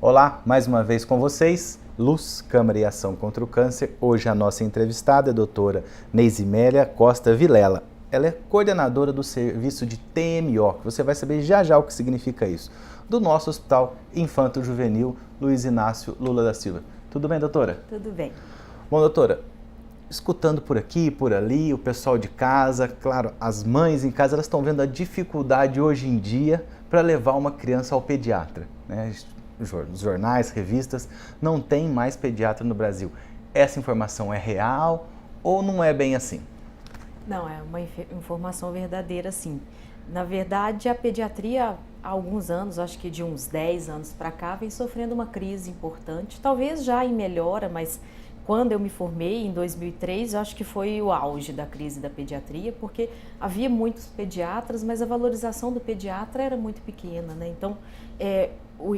Olá, mais uma vez com vocês, Luz, Câmara e Ação contra o Câncer. Hoje a nossa entrevistada é a doutora Neizimélia Costa Vilela. Ela é coordenadora do serviço de TMO, que você vai saber já já o que significa isso, do nosso Hospital Infanto Juvenil Luiz Inácio Lula da Silva. Tudo bem, doutora? Tudo bem. Bom, doutora, escutando por aqui, por ali, o pessoal de casa, claro, as mães em casa, elas estão vendo a dificuldade hoje em dia para levar uma criança ao pediatra, né? Os jornais, revistas, não tem mais pediatra no Brasil. Essa informação é real ou não é bem assim? Não, é uma informação verdadeira, sim. Na verdade, a pediatria, há alguns anos, acho que de uns 10 anos para cá, vem sofrendo uma crise importante, talvez já em melhora, mas quando eu me formei, em 2003, eu acho que foi o auge da crise da pediatria, porque havia muitos pediatras, mas a valorização do pediatra era muito pequena, né? Então,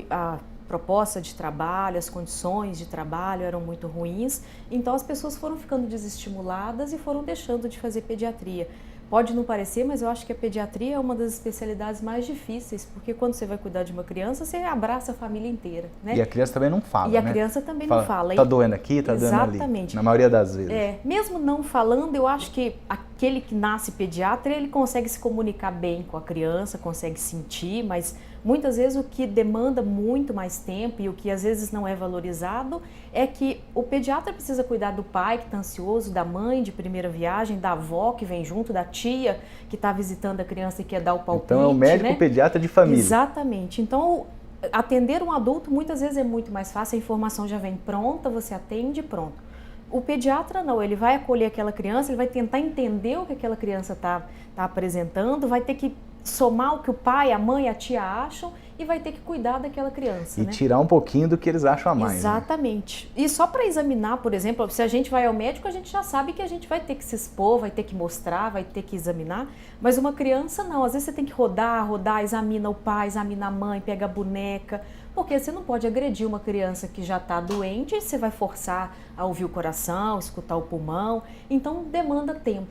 a proposta de trabalho, as condições de trabalho eram muito ruins, então as pessoas foram ficando desestimuladas e foram deixando de fazer pediatria. Pode não parecer, mas eu acho que a pediatria é uma das especialidades mais difíceis, porque quando você vai cuidar de uma criança, você abraça a família inteira, né? E a criança também não fala, E a né? criança também não fala. Tá doendo aqui, tá doendo ali. Exatamente. Na maioria das vezes. Mesmo não falando, eu acho que aquele que nasce pediatra, ele consegue se comunicar bem com a criança, consegue sentir, mas muitas vezes o que demanda muito mais tempo e o que às vezes não é valorizado é que o pediatra precisa cuidar do pai que está ansioso, da mãe de primeira viagem, da avó que vem junto, da tia que está visitando a criança e quer dar o palpite. Então é o médico, né? Pediatra de família. Exatamente. Então, atender um adulto muitas vezes é muito mais fácil, a informação já vem pronta, você atende e pronto. O pediatra não, ele vai acolher aquela criança, ele vai tentar entender o que aquela criança está apresentando, vai ter que somar o que o pai, a mãe, a tia acham e vai ter que cuidar daquela criança. E né? tirar um pouquinho do que eles acham a mais. Exatamente. Né? E só para examinar, por exemplo, se a gente vai ao médico, a gente já sabe que a gente vai ter que se expor, vai ter que mostrar, vai ter que examinar, mas uma criança não, às vezes você tem que rodar, examina o pai, examina a mãe, pega a boneca, porque você não pode agredir uma criança que já está doente e você vai forçar a ouvir o coração, escutar o pulmão, então demanda tempo.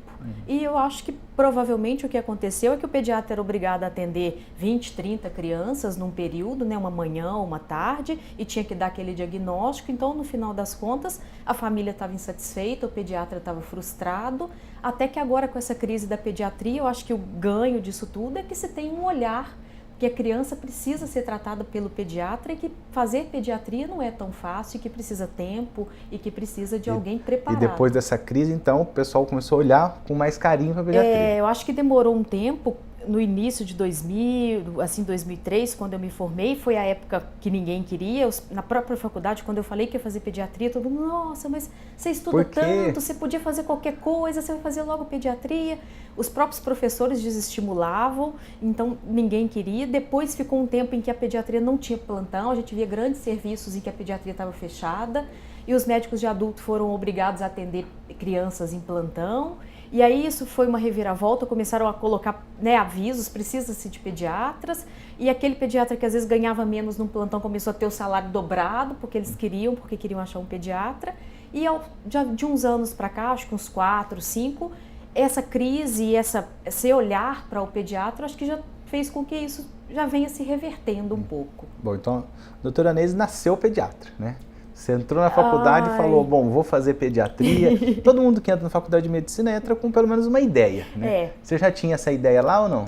E eu acho que provavelmente o que aconteceu é que o pediatra era obrigado a atender 20, 30 crianças num período, né, uma manhã ou uma tarde, e tinha que dar aquele diagnóstico, então no final das contas a família estava insatisfeita, o pediatra estava frustrado, até que agora com essa crise da pediatria, eu acho que o ganho disso tudo é que se tem um olhar que a criança precisa ser tratada pelo pediatra e que fazer pediatria não é tão fácil, que precisa tempo e que precisa de alguém preparado. E depois dessa crise, então, o pessoal começou a olhar com mais carinho para a pediatria. Eu acho que demorou um tempo. No início de 2000, assim, 2003, quando eu me formei, foi a época que ninguém queria. Na própria faculdade, quando eu falei que ia fazer pediatria, todo mundo, nossa, mas você estuda tanto, você podia fazer qualquer coisa, você vai fazer logo pediatria. Os próprios professores desestimulavam, então ninguém queria. Depois ficou um tempo em que a pediatria não tinha plantão, a gente via grandes serviços em que a pediatria estava fechada e os médicos de adulto foram obrigados a atender crianças em plantão. E aí isso foi uma reviravolta, começaram a colocar, né, avisos, precisa-se de pediatras, e aquele pediatra que às vezes ganhava menos num plantão começou a ter o salário dobrado, porque queriam achar um pediatra, e já de uns anos para cá, acho que uns 4, 5, essa crise e esse olhar para o pediatra, acho que já fez com que isso já venha se revertendo um pouco. Bom, então, a doutora Neise nasceu pediatra, né? Você entrou na faculdade e falou, bom, vou fazer pediatria. Todo mundo que entra na faculdade de medicina entra com pelo menos uma ideia, né? Você já tinha essa ideia lá ou não?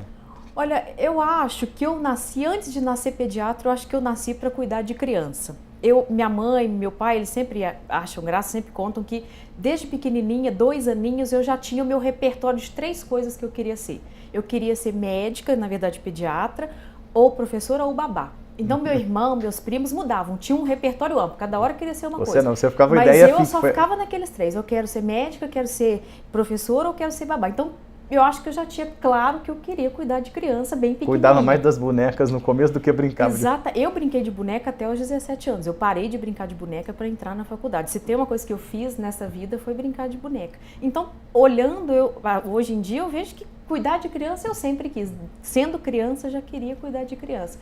Olha, eu acho que eu nasci, antes de nascer pediatra, eu acho que eu nasci para cuidar de criança. Minha mãe, meu pai, eles sempre acham graça, sempre contam que desde pequenininha, 2 aninhos, eu já tinha o meu repertório de 3 coisas que eu queria ser. Eu queria ser médica, na verdade pediatra, ou professora ou babá. Então, meu irmão, meus primos mudavam, tinha um repertório amplo, cada hora queria ser uma coisa. Você não, você ficava Mas ideia eu só ficava naqueles 3, eu quero ser médica, quero ser professora ou quero ser babá. Então, eu acho que eu já tinha claro que eu queria cuidar de criança bem pequenininha. Cuidava mais das bonecas no começo do que brincava. Exato, eu brinquei de boneca até os 17 anos, eu parei de brincar de boneca para entrar na faculdade. Se tem uma coisa que eu fiz nessa vida foi brincar de boneca. Então, olhando, hoje em dia eu vejo que cuidar de criança eu sempre quis. Sendo criança, eu já queria cuidar de criança.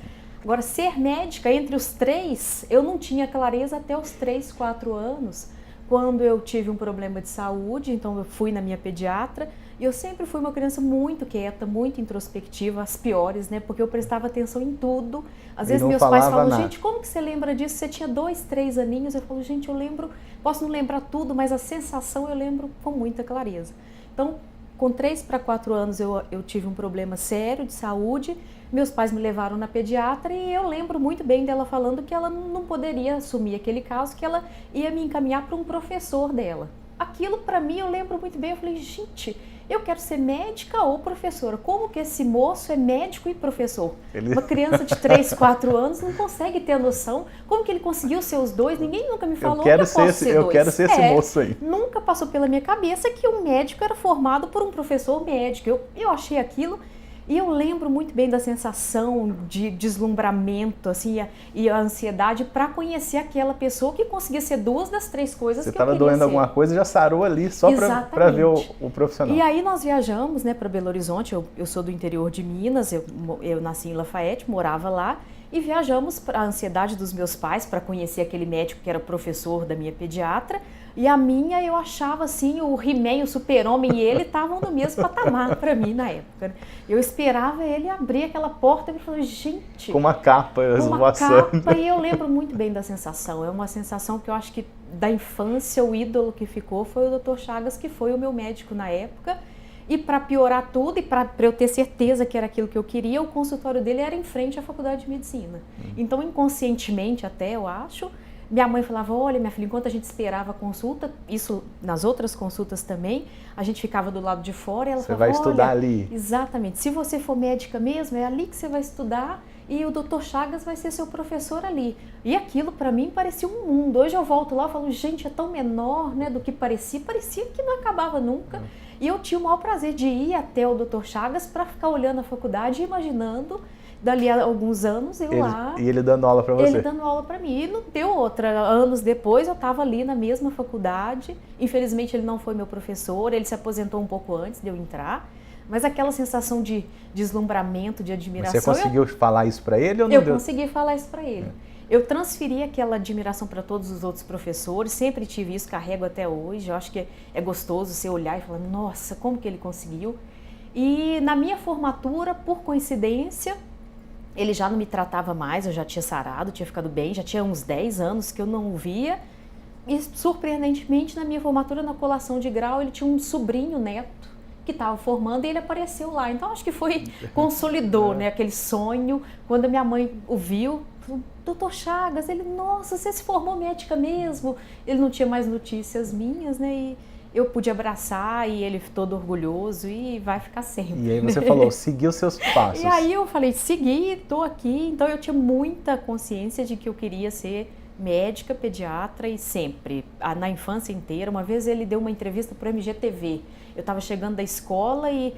Agora, ser médica entre os 3, eu não tinha clareza até os 3, 4 anos, quando eu tive um problema de saúde, então eu fui na minha pediatra, e eu sempre fui uma criança muito quieta, muito introspectiva, as piores, né? Porque eu prestava atenção em tudo. Às vezes meus pais falam, gente, como que você lembra disso? Você tinha 2, 3 aninhos. Eu falo, gente, eu lembro, posso não lembrar tudo, mas a sensação eu lembro com muita clareza. Então, com 3 para 4 anos eu tive um problema sério de saúde, meus pais me levaram na pediatra e eu lembro muito bem dela falando que ela não poderia assumir aquele caso, que ela ia me encaminhar para um professor dela. Aquilo para mim eu lembro muito bem, eu falei, gente, eu quero ser médica ou professora. Como que esse moço é médico e professor? Uma criança de 3, 4 anos não consegue ter a noção. Como que ele conseguiu ser os dois? Ninguém nunca me falou que eu posso ser dois. Eu quero ser esse moço aí. Nunca passou pela minha cabeça que um médico era formado por um professor médico. Eu achei aquilo. E eu lembro muito bem da sensação de deslumbramento, assim, e a ansiedade para conhecer aquela pessoa que conseguia ser 2 das 3 coisas que eu queria ser. Você estava doendo alguma coisa e já sarou ali só para ver o profissional. E aí nós viajamos, né, para Belo Horizonte, eu sou do interior de Minas, eu nasci em Lafayette, morava lá, e viajamos para a ansiedade dos meus pais para conhecer aquele médico que era professor da minha pediatra. E a minha, eu achava assim, o He-Man, o Super-Homem e ele estavam no mesmo patamar para mim na época. Eu esperava ele abrir aquela porta e falei, gente... Com uma capa esvoaçando. Com uma capa, e eu lembro muito bem da sensação. É uma sensação que eu acho que da infância, o ídolo que ficou foi o Dr. Chagas, que foi o meu médico na época. E para piorar tudo, e para eu ter certeza que era aquilo que eu queria, o consultório dele era em frente à Faculdade de Medicina. Então, inconscientemente até, eu acho... Minha mãe falava, olha, minha filha, enquanto a gente esperava a consulta, isso nas outras consultas também, a gente ficava do lado de fora e ela falava, você vai estudar ali. Exatamente, se você for médica mesmo, é ali que você vai estudar e o Dr. Chagas vai ser seu professor ali. E aquilo para mim parecia um mundo. Hoje eu volto lá e falo, gente, é tão menor, né, do que parecia que não acabava nunca. E eu tinha o maior prazer de ir até o Dr. Chagas para ficar olhando a faculdade e imaginando. Dali a alguns anos lá... E ele dando aula para você? Ele dando aula para mim. E não deu outra. Anos depois eu estava ali na mesma faculdade. Infelizmente ele não foi meu professor, ele se aposentou um pouco antes de eu entrar. Mas aquela sensação de deslumbramento, de admiração... Você conseguiu falar isso para ele ou não deu? Eu consegui falar isso para ele. Eu transferi aquela admiração para todos os outros professores, sempre tive isso, carrego até hoje. Eu acho que é gostoso você olhar e falar, nossa, como que ele conseguiu? E na minha formatura, por coincidência... Ele já não me tratava mais, eu já tinha sarado, tinha ficado bem, já tinha uns 10 anos que eu não o via. E, surpreendentemente, na minha formatura, na colação de grau, ele tinha um sobrinho neto que estava formando e ele apareceu lá. Então, acho que consolidou, né, aquele sonho. Quando a minha mãe o viu, falou, Dr. Chagas, ele, nossa, você se formou médica mesmo? Ele não tinha mais notícias minhas, né, e eu pude abraçar e ele todo orgulhoso e vai ficar sempre. E aí você falou, seguiu seus passos. E aí eu falei, segui, estou aqui. Então eu tinha muita consciência de que eu queria ser médica, pediatra e sempre, na infância inteira. Uma vez ele deu uma entrevista para o MGTV. Eu estava chegando da escola e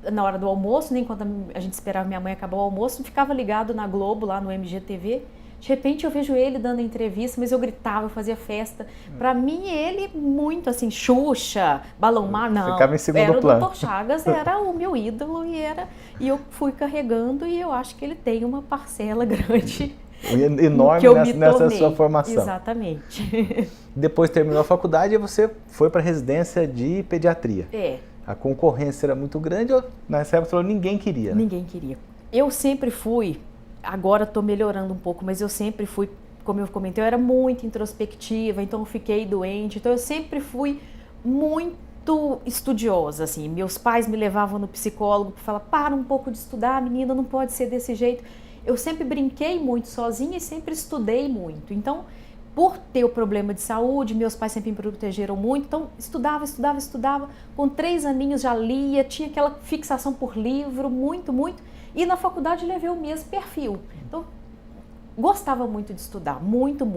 na hora do almoço, nem quando a gente esperava minha mãe acabar o almoço, ficava ligado na Globo, lá no MGTV. De repente eu vejo ele dando entrevista, mas eu gritava, eu fazia festa. Para mim, ele muito assim, Xuxa, Balão Mar, não. Ficava em segundo plano. O Dr. Chagas era o meu ídolo e eu fui carregando e eu acho que ele tem uma parcela grande. Enorme nessa sua formação. Exatamente. Depois terminou a faculdade e você foi para a residência de pediatria. A concorrência era muito grande, nessa época falou, ninguém queria. Ninguém queria. Eu sempre fui... Agora estou melhorando um pouco, mas eu sempre fui, como eu comentei, eu era muito introspectiva, então eu fiquei doente. Então eu sempre fui muito estudiosa, assim. Meus pais me levavam no psicólogo para falar, para um pouco de estudar, menina, não pode ser desse jeito. Eu sempre brinquei muito sozinha e sempre estudei muito. Então, por ter o problema de saúde, meus pais sempre me protegeram muito, então estudava. Com 3 aninhos já lia, tinha aquela fixação por livro, muito. E na faculdade levei o mesmo perfil. Então, gostava muito de estudar, muito.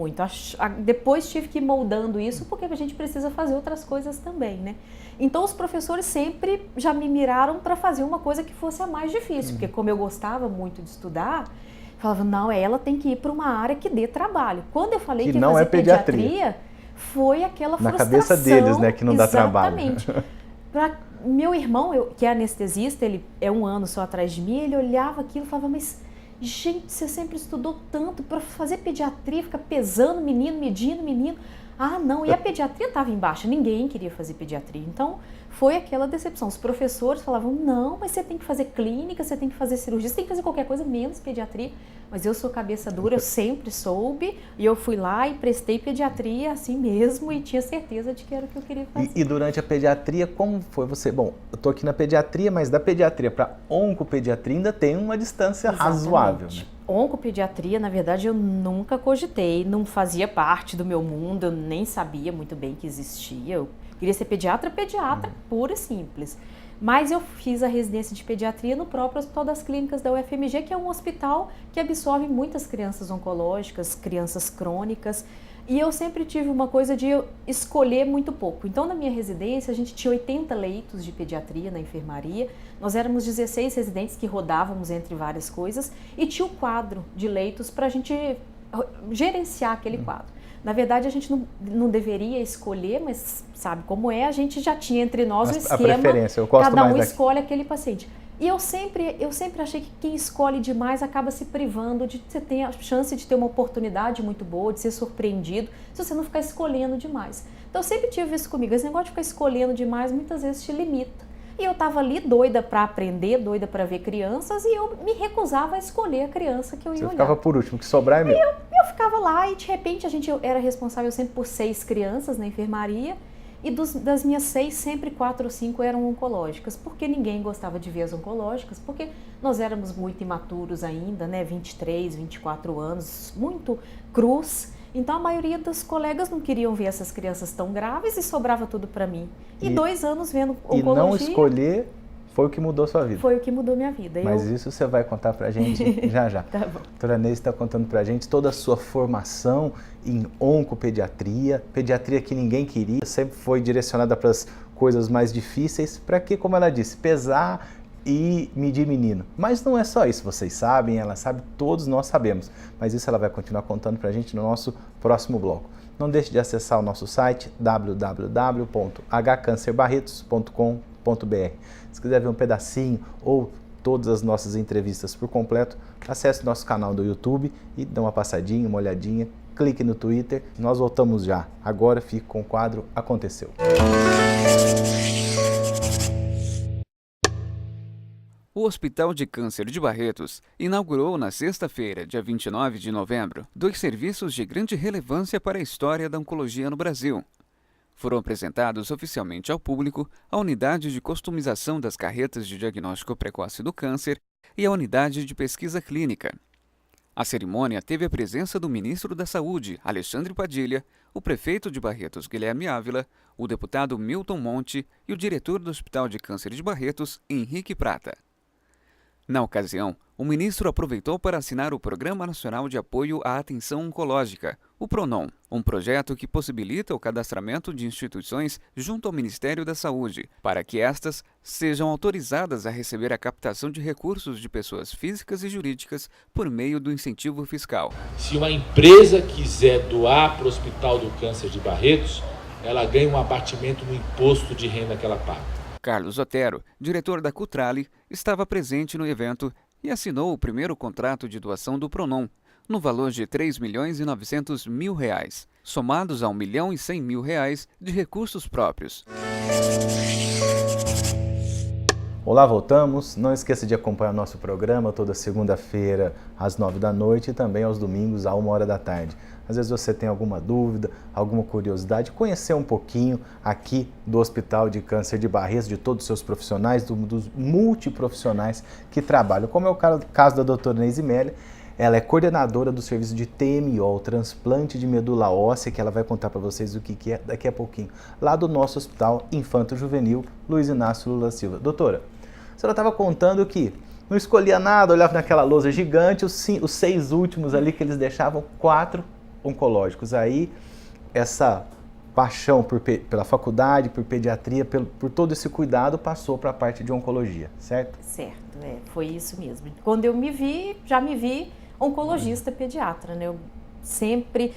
Depois tive que ir moldando isso, porque a gente precisa fazer outras coisas também, né? Então, os professores sempre já me miraram para fazer uma coisa que fosse a mais difícil, porque como eu gostava muito de estudar, falava, não, ela tem que ir para uma área que dê trabalho. Quando eu falei que ia fazer pediatria, foi aquela frustração. Na cabeça deles, né, que não dá trabalho. Exatamente. Meu irmão, que é anestesista, ele é 1 ano só atrás de mim, ele olhava aquilo e falava, mas gente, você sempre estudou tanto para fazer pediatria, ficar pesando menino, medindo menino. Ah, não, e a pediatria estava embaixo, ninguém queria fazer pediatria. Então, foi aquela decepção. Os professores falavam, não, mas você tem que fazer clínica, você tem que fazer cirurgia, você tem que fazer qualquer coisa menos pediatria. Mas eu sou cabeça dura, eu sempre soube, e eu fui lá e prestei pediatria assim mesmo e tinha certeza de que era o que eu queria fazer. E durante a pediatria, como foi você? Bom, eu tô aqui na pediatria, mas da pediatria para oncopediatria ainda tem uma distância razoável, né? Oncopediatria, na verdade, eu nunca cogitei, não fazia parte do meu mundo, eu nem sabia muito bem que existia. Eu queria ser pediatra pura e simples. Mas eu fiz a residência de pediatria no próprio Hospital das Clínicas da UFMG, que é um hospital que absorve muitas crianças oncológicas, crianças crônicas. E eu sempre tive uma coisa de escolher muito pouco. Então, na minha residência, a gente tinha 80 leitos de pediatria na enfermaria. Nós éramos 16 residentes que rodávamos entre várias coisas e tinha o quadro de leitos para a gente gerenciar aquele quadro. Na verdade, a gente não deveria escolher, mas sabe como é, a gente já tinha entre nós o esquema, a preferência, eu gosto cada um mais escolhe aquele paciente. E eu sempre achei que quem escolhe demais acaba se privando de você ter a chance de ter uma oportunidade muito boa, de ser surpreendido, se você não ficar escolhendo demais. Então eu sempre tive isso comigo, esse negócio de ficar escolhendo demais muitas vezes te limita. E eu estava ali doida para aprender, doida para ver crianças, e eu me recusava a escolher a criança que eu ia olhar. Você ficava por último, que sobrar é meu. Eu ficava lá e de repente eu era responsável sempre por 6 crianças na enfermaria, e das minhas 6, sempre 4 ou 5 eram oncológicas, porque ninguém gostava de ver as oncológicas, porque nós éramos muito imaturos ainda, né, 23, 24 anos, muito crus. Então a maioria dos colegas não queriam ver essas crianças tão graves e sobrava tudo para mim. E 2 anos vendo oncologia. E não escolher foi o que mudou sua vida. Foi o que mudou minha vida. Mas isso você vai contar pra gente já já. Tá bom. A doutora Neise está contando pra gente toda a sua formação em oncopediatria, pediatria que ninguém queria, sempre foi direcionada para as coisas mais difíceis, para que, como ela disse, pesar e medir menino. Mas não é só isso, vocês sabem, ela sabe, todos nós sabemos. Mas isso ela vai continuar contando pra gente no nosso próximo bloco. Não deixe de acessar o nosso site www.hcancerbarretos.com.br. Se quiser ver um pedacinho ou todas as nossas entrevistas por completo, acesse o nosso canal do YouTube e dê uma passadinha, uma olhadinha, clique no Twitter. Nós voltamos já. Agora fique com o quadro Aconteceu. O Hospital de Câncer de Barretos inaugurou na sexta-feira, dia 29 de novembro, 2 serviços de grande relevância para a história da oncologia no Brasil. Foram apresentados oficialmente ao público a unidade de customização das carretas de diagnóstico precoce do câncer e a unidade de pesquisa clínica. A cerimônia teve a presença do ministro da Saúde, Alexandre Padilha, o prefeito de Barretos, Guilherme Ávila, o deputado Milton Monte e o diretor do Hospital de Câncer de Barretos, Henrique Prata. Na ocasião, o ministro aproveitou para assinar o Programa Nacional de Apoio à Atenção Oncológica, o PRONON, um projeto que possibilita o cadastramento de instituições junto ao Ministério da Saúde, para que estas sejam autorizadas a receber a captação de recursos de pessoas físicas e jurídicas por meio do incentivo fiscal. Se uma empresa quiser doar para o Hospital do Câncer de Barretos, ela ganha um abatimento no imposto de renda que ela paga. Carlos Otero, diretor da Cutrale, estava presente no evento e assinou o primeiro contrato de doação do PRONON, no valor de R$ 3.900.000, somados a R$ 1.100.000 de recursos próprios. Olá, voltamos. Não esqueça de acompanhar nosso programa toda segunda-feira às 9 da noite e também aos domingos à 1 hora da tarde. Às vezes você tem alguma dúvida, alguma curiosidade, conhecer um pouquinho aqui do Hospital de Câncer de Barretos, de todos os seus profissionais, dos multiprofissionais que trabalham, como é o caso da doutora Neise Melli. Ela é coordenadora do serviço de TMO, transplante de medula óssea, que ela vai contar para vocês o que é daqui a pouquinho, lá do nosso Hospital Infanto Juvenil Luiz Inácio Lula Silva. Doutora, a senhora estava contando que não escolhia nada, olhava naquela lousa gigante, os 6 últimos ali que eles deixavam, 4 oncológicos. Aí, essa paixão pela faculdade, por pediatria, por todo esse cuidado, passou para a parte de oncologia, certo? Certo, foi isso mesmo. Quando eu já me vi oncologista pediatra, né? Eu sempre,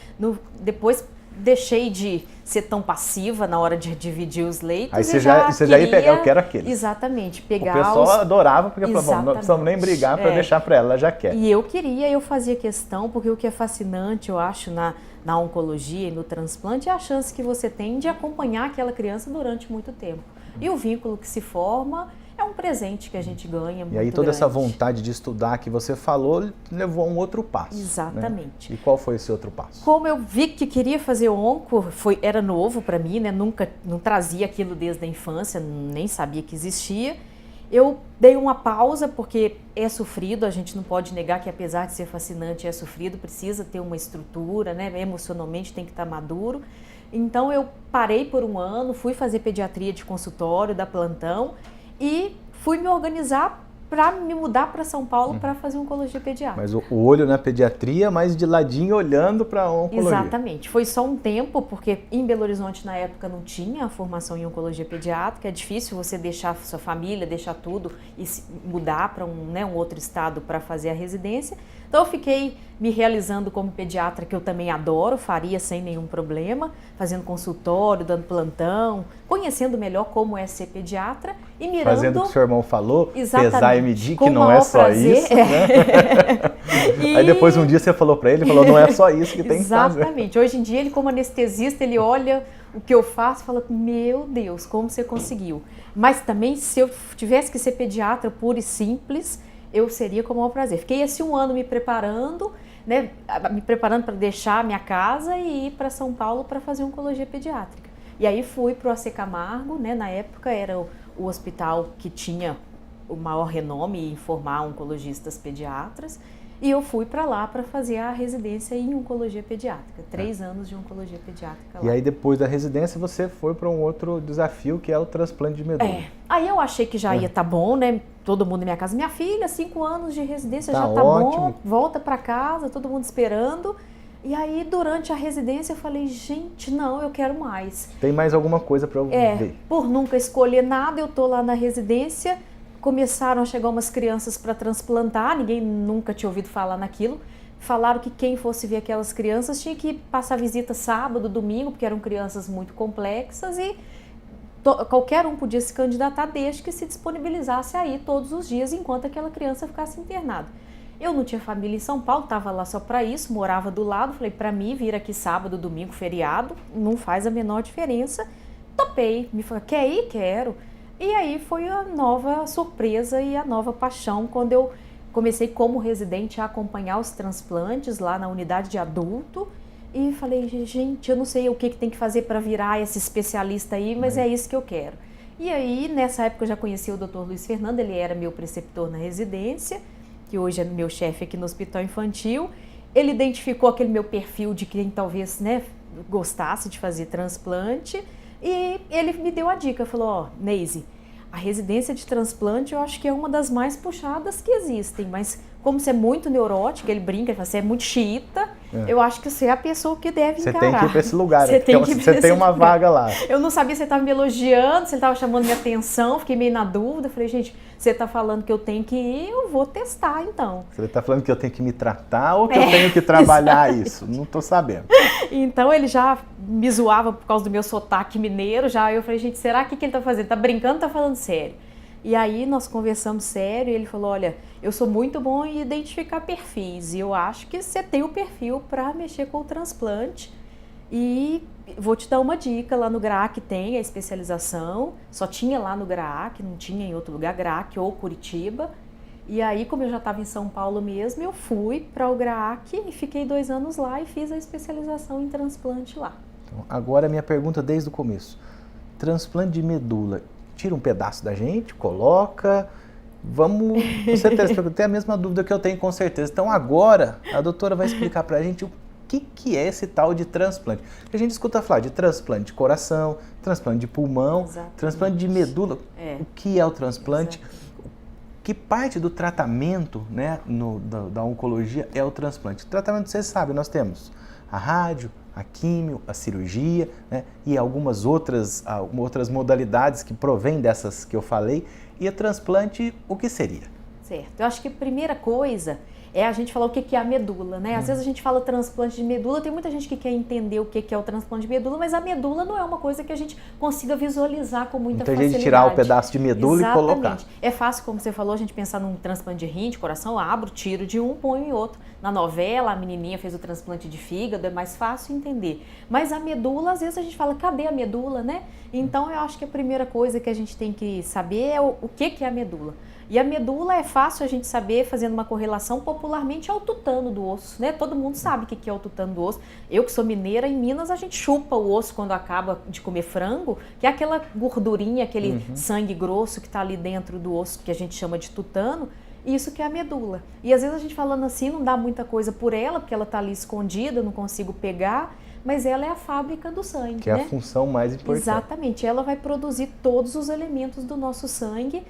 depois deixei de ser tão passiva na hora de dividir os leitos. Aí você já ia pegar, eu quero aquele. Exatamente, pegar o pessoal adorava, porque falava, bom, não precisamos nem brigar para deixar para ela já quer. E eu fazia questão, porque o que é fascinante, eu acho, na oncologia e no transplante é a chance que você tem de acompanhar aquela criança durante muito tempo. E o vínculo que se forma é um presente que a gente ganha muito. E aí toda essa vontade de estudar que você falou levou a um outro passo. Exatamente. Né? E qual foi esse outro passo? Como eu vi que queria fazer onco, era novo para mim, né? Não trazia aquilo desde a infância, nem sabia que existia. Eu dei uma pausa porque é sofrido, a gente não pode negar que apesar de ser fascinante, é sofrido, precisa ter uma estrutura, né? Emocionalmente tem que estar maduro. Então eu parei por um ano, fui fazer pediatria de consultório, da plantão, e fui me organizar para me mudar para São Paulo para fazer oncologia pediátrica. Mas o olho na pediatria, mas de ladinho olhando para a oncologia. Exatamente. Foi só um tempo, porque em Belo Horizonte na época não tinha a formação em oncologia pediátrica. É difícil você deixar sua família, deixar tudo e mudar para um outro estado para fazer a residência. Então eu fiquei me realizando como pediatra, que eu também adoro, faria sem nenhum problema, fazendo consultório, dando plantão, conhecendo melhor como é ser pediatra e mirando... Fazendo o que o seu irmão falou, exatamente, pesar e medir, que não é só prazer. Isso. Né? Aí depois um dia você falou para ele, não é só isso que tem que fazer. Exatamente. Hoje em dia ele como anestesista, ele olha o que eu faço e fala, meu Deus, como você conseguiu. Mas também se eu tivesse que ser pediatra pura e simples, eu seria com o maior prazer. Fiquei esse um ano me preparando, né, para deixar a minha casa e ir para São Paulo para fazer oncologia pediátrica. E aí fui para o AC Camargo, né, na época era o hospital que tinha o maior renome em formar oncologistas pediatras, e eu fui para lá para fazer a residência em oncologia pediátrica, 3 anos de oncologia pediátrica lá. E aí depois da residência você foi para um outro desafio que é o transplante de medula. Aí eu achei que já ia tá bom, né? Todo mundo na minha casa, minha filha, 5 anos de residência tá já tá ótimo. Bom, volta para casa, todo mundo esperando. E aí durante a residência eu falei, gente, não, eu quero mais. Tem mais alguma coisa para eu ver? Por nunca escolher nada, eu tô lá na residência. Começaram a chegar umas crianças para transplantar, ninguém nunca tinha ouvido falar naquilo. Falaram que quem fosse ver aquelas crianças tinha que passar visita sábado, domingo, porque eram crianças muito complexas e qualquer um podia se candidatar desde que se disponibilizasse aí todos os dias enquanto aquela criança ficasse internada. Eu não tinha família em São Paulo, estava lá só para isso, morava do lado, falei, para mim vir aqui sábado, domingo, feriado, não faz a menor diferença. Topei, me falou, quer ir? Quero. E aí foi a nova surpresa e a nova paixão quando eu comecei como residente a acompanhar os transplantes lá na unidade de adulto e falei, gente, eu não sei o que tem que fazer para virar esse especialista aí, mas é isso que eu quero. E aí, nessa época eu já conheci o Dr. Luiz Fernando, ele era meu preceptor na residência, que hoje é meu chefe aqui no Hospital Infantil. Ele identificou aquele meu perfil de quem talvez, né, gostasse de fazer transplante. E ele me deu a dica, falou, Neise, a residência de transplante eu acho que é uma das mais puxadas que existem, mas como você é muito neurótica, ele brinca, ele fala, você é muito xiita, eu acho que você é a pessoa que deve encarar. Você tem que ir para esse lugar, você tem uma vaga lá. Eu não sabia se ele estava me elogiando, se ele estava chamando minha atenção, fiquei meio na dúvida, falei, gente, você está falando que eu tenho que ir, eu vou testar então. Você está falando que eu tenho que me tratar ou que eu tenho que trabalhar isso? Não estou sabendo. Então ele já me zoava por causa do meu sotaque mineiro, eu falei, gente, será que ele está fazendo? Está brincando ou está falando sério? E aí nós conversamos sério e ele falou, olha, eu sou muito bom em identificar perfis e eu acho que você tem o perfil para mexer com o transplante e vou te dar uma dica, lá no GRAAC tem a especialização, só tinha lá no GRAAC, não tinha em outro lugar, GRAAC ou Curitiba. E aí, como eu já estava em São Paulo mesmo, eu fui para o GRAAC e fiquei 2 anos lá e fiz a especialização em transplante lá. Então, agora a minha pergunta desde o começo, transplante de medula, tira um pedaço da gente, coloca, vamos, com certeza, eu tenho a mesma dúvida que eu tenho com certeza. Então agora a doutora vai explicar pra gente o que é esse tal de transplante. A gente escuta falar de transplante de coração, transplante de pulmão, transplante de medula. O que é o transplante? Que parte do tratamento, né, da oncologia é o transplante? O tratamento, vocês sabem, nós temos a rádio, a químio, a cirurgia, né, e algumas outras modalidades que provêm dessas que eu falei. E o transplante, o que seria? Certo. Eu acho que a primeira coisa a gente falar o que é a medula, né? Às vezes a gente fala transplante de medula, tem muita gente que quer entender o que é o transplante de medula, mas a medula não é uma coisa que a gente consiga visualizar com muita facilidade. Muita gente tirar o pedaço de medula e colocar. É fácil, como você falou, a gente pensar num transplante de rim, de coração, eu abro, tiro de um, ponho em outro. Na novela, a menininha fez o transplante de fígado, é mais fácil entender. Mas a medula, às vezes a gente fala, cadê a medula, né? Então eu acho que a primeira coisa que a gente tem que saber é o que é a medula. E a medula é fácil a gente saber, fazendo uma correlação, popularmente é o tutano do osso, né? Todo mundo sabe o que é o tutano do osso. Eu que sou mineira, em Minas a gente chupa o osso quando acaba de comer frango, que é aquela gordurinha, aquele sangue grosso que está ali dentro do osso, que a gente chama de tutano. Isso que é a medula. E às vezes a gente falando assim, não dá muita coisa por ela, porque ela está ali escondida, não consigo pegar, mas ela é a fábrica do sangue, que é a função mais importante. Exatamente, ela vai produzir todos os elementos do nosso sangue.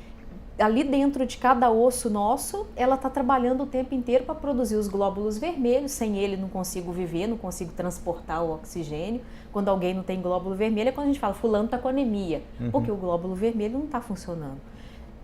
Ali dentro de cada osso nosso, ela está trabalhando o tempo inteiro para produzir os glóbulos vermelhos. Sem ele não consigo viver, não consigo transportar o oxigênio. Quando alguém não tem glóbulo vermelho é quando a gente fala fulano está com anemia, porque o glóbulo vermelho não está funcionando.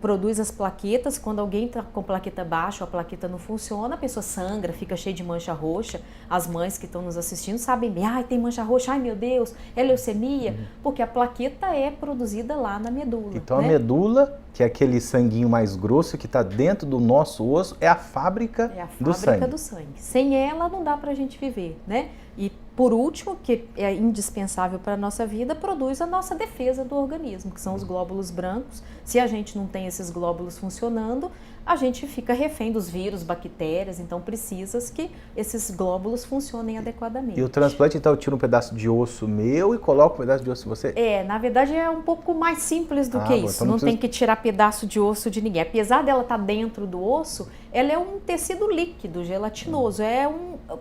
Produz as plaquetas, quando alguém está com plaqueta baixa, a plaqueta não funciona, a pessoa sangra, fica cheia de mancha roxa. As mães que estão nos assistindo sabem bem, ai, tem mancha roxa, ai meu Deus, é leucemia, porque a plaqueta é produzida lá na medula. Então né? A medula, que é aquele sanguinho mais grosso que está dentro do nosso osso, é a fábrica do sangue. É a fábrica do sangue. Sem ela não dá para a gente viver, né? E por último, que é indispensável para a nossa vida, produz a nossa defesa do organismo, que são os glóbulos brancos. Se a gente não tem esses glóbulos funcionando, a gente fica refém dos vírus, bactérias, então precisa que esses glóbulos funcionem adequadamente. E o transplante, então, eu tiro um pedaço de osso meu e coloco um pedaço de osso em você? Na verdade é um pouco mais simples do que isso, então não tem que tirar pedaço de osso de ninguém. Apesar dela estar dentro do osso, ela é um tecido líquido, gelatinoso, é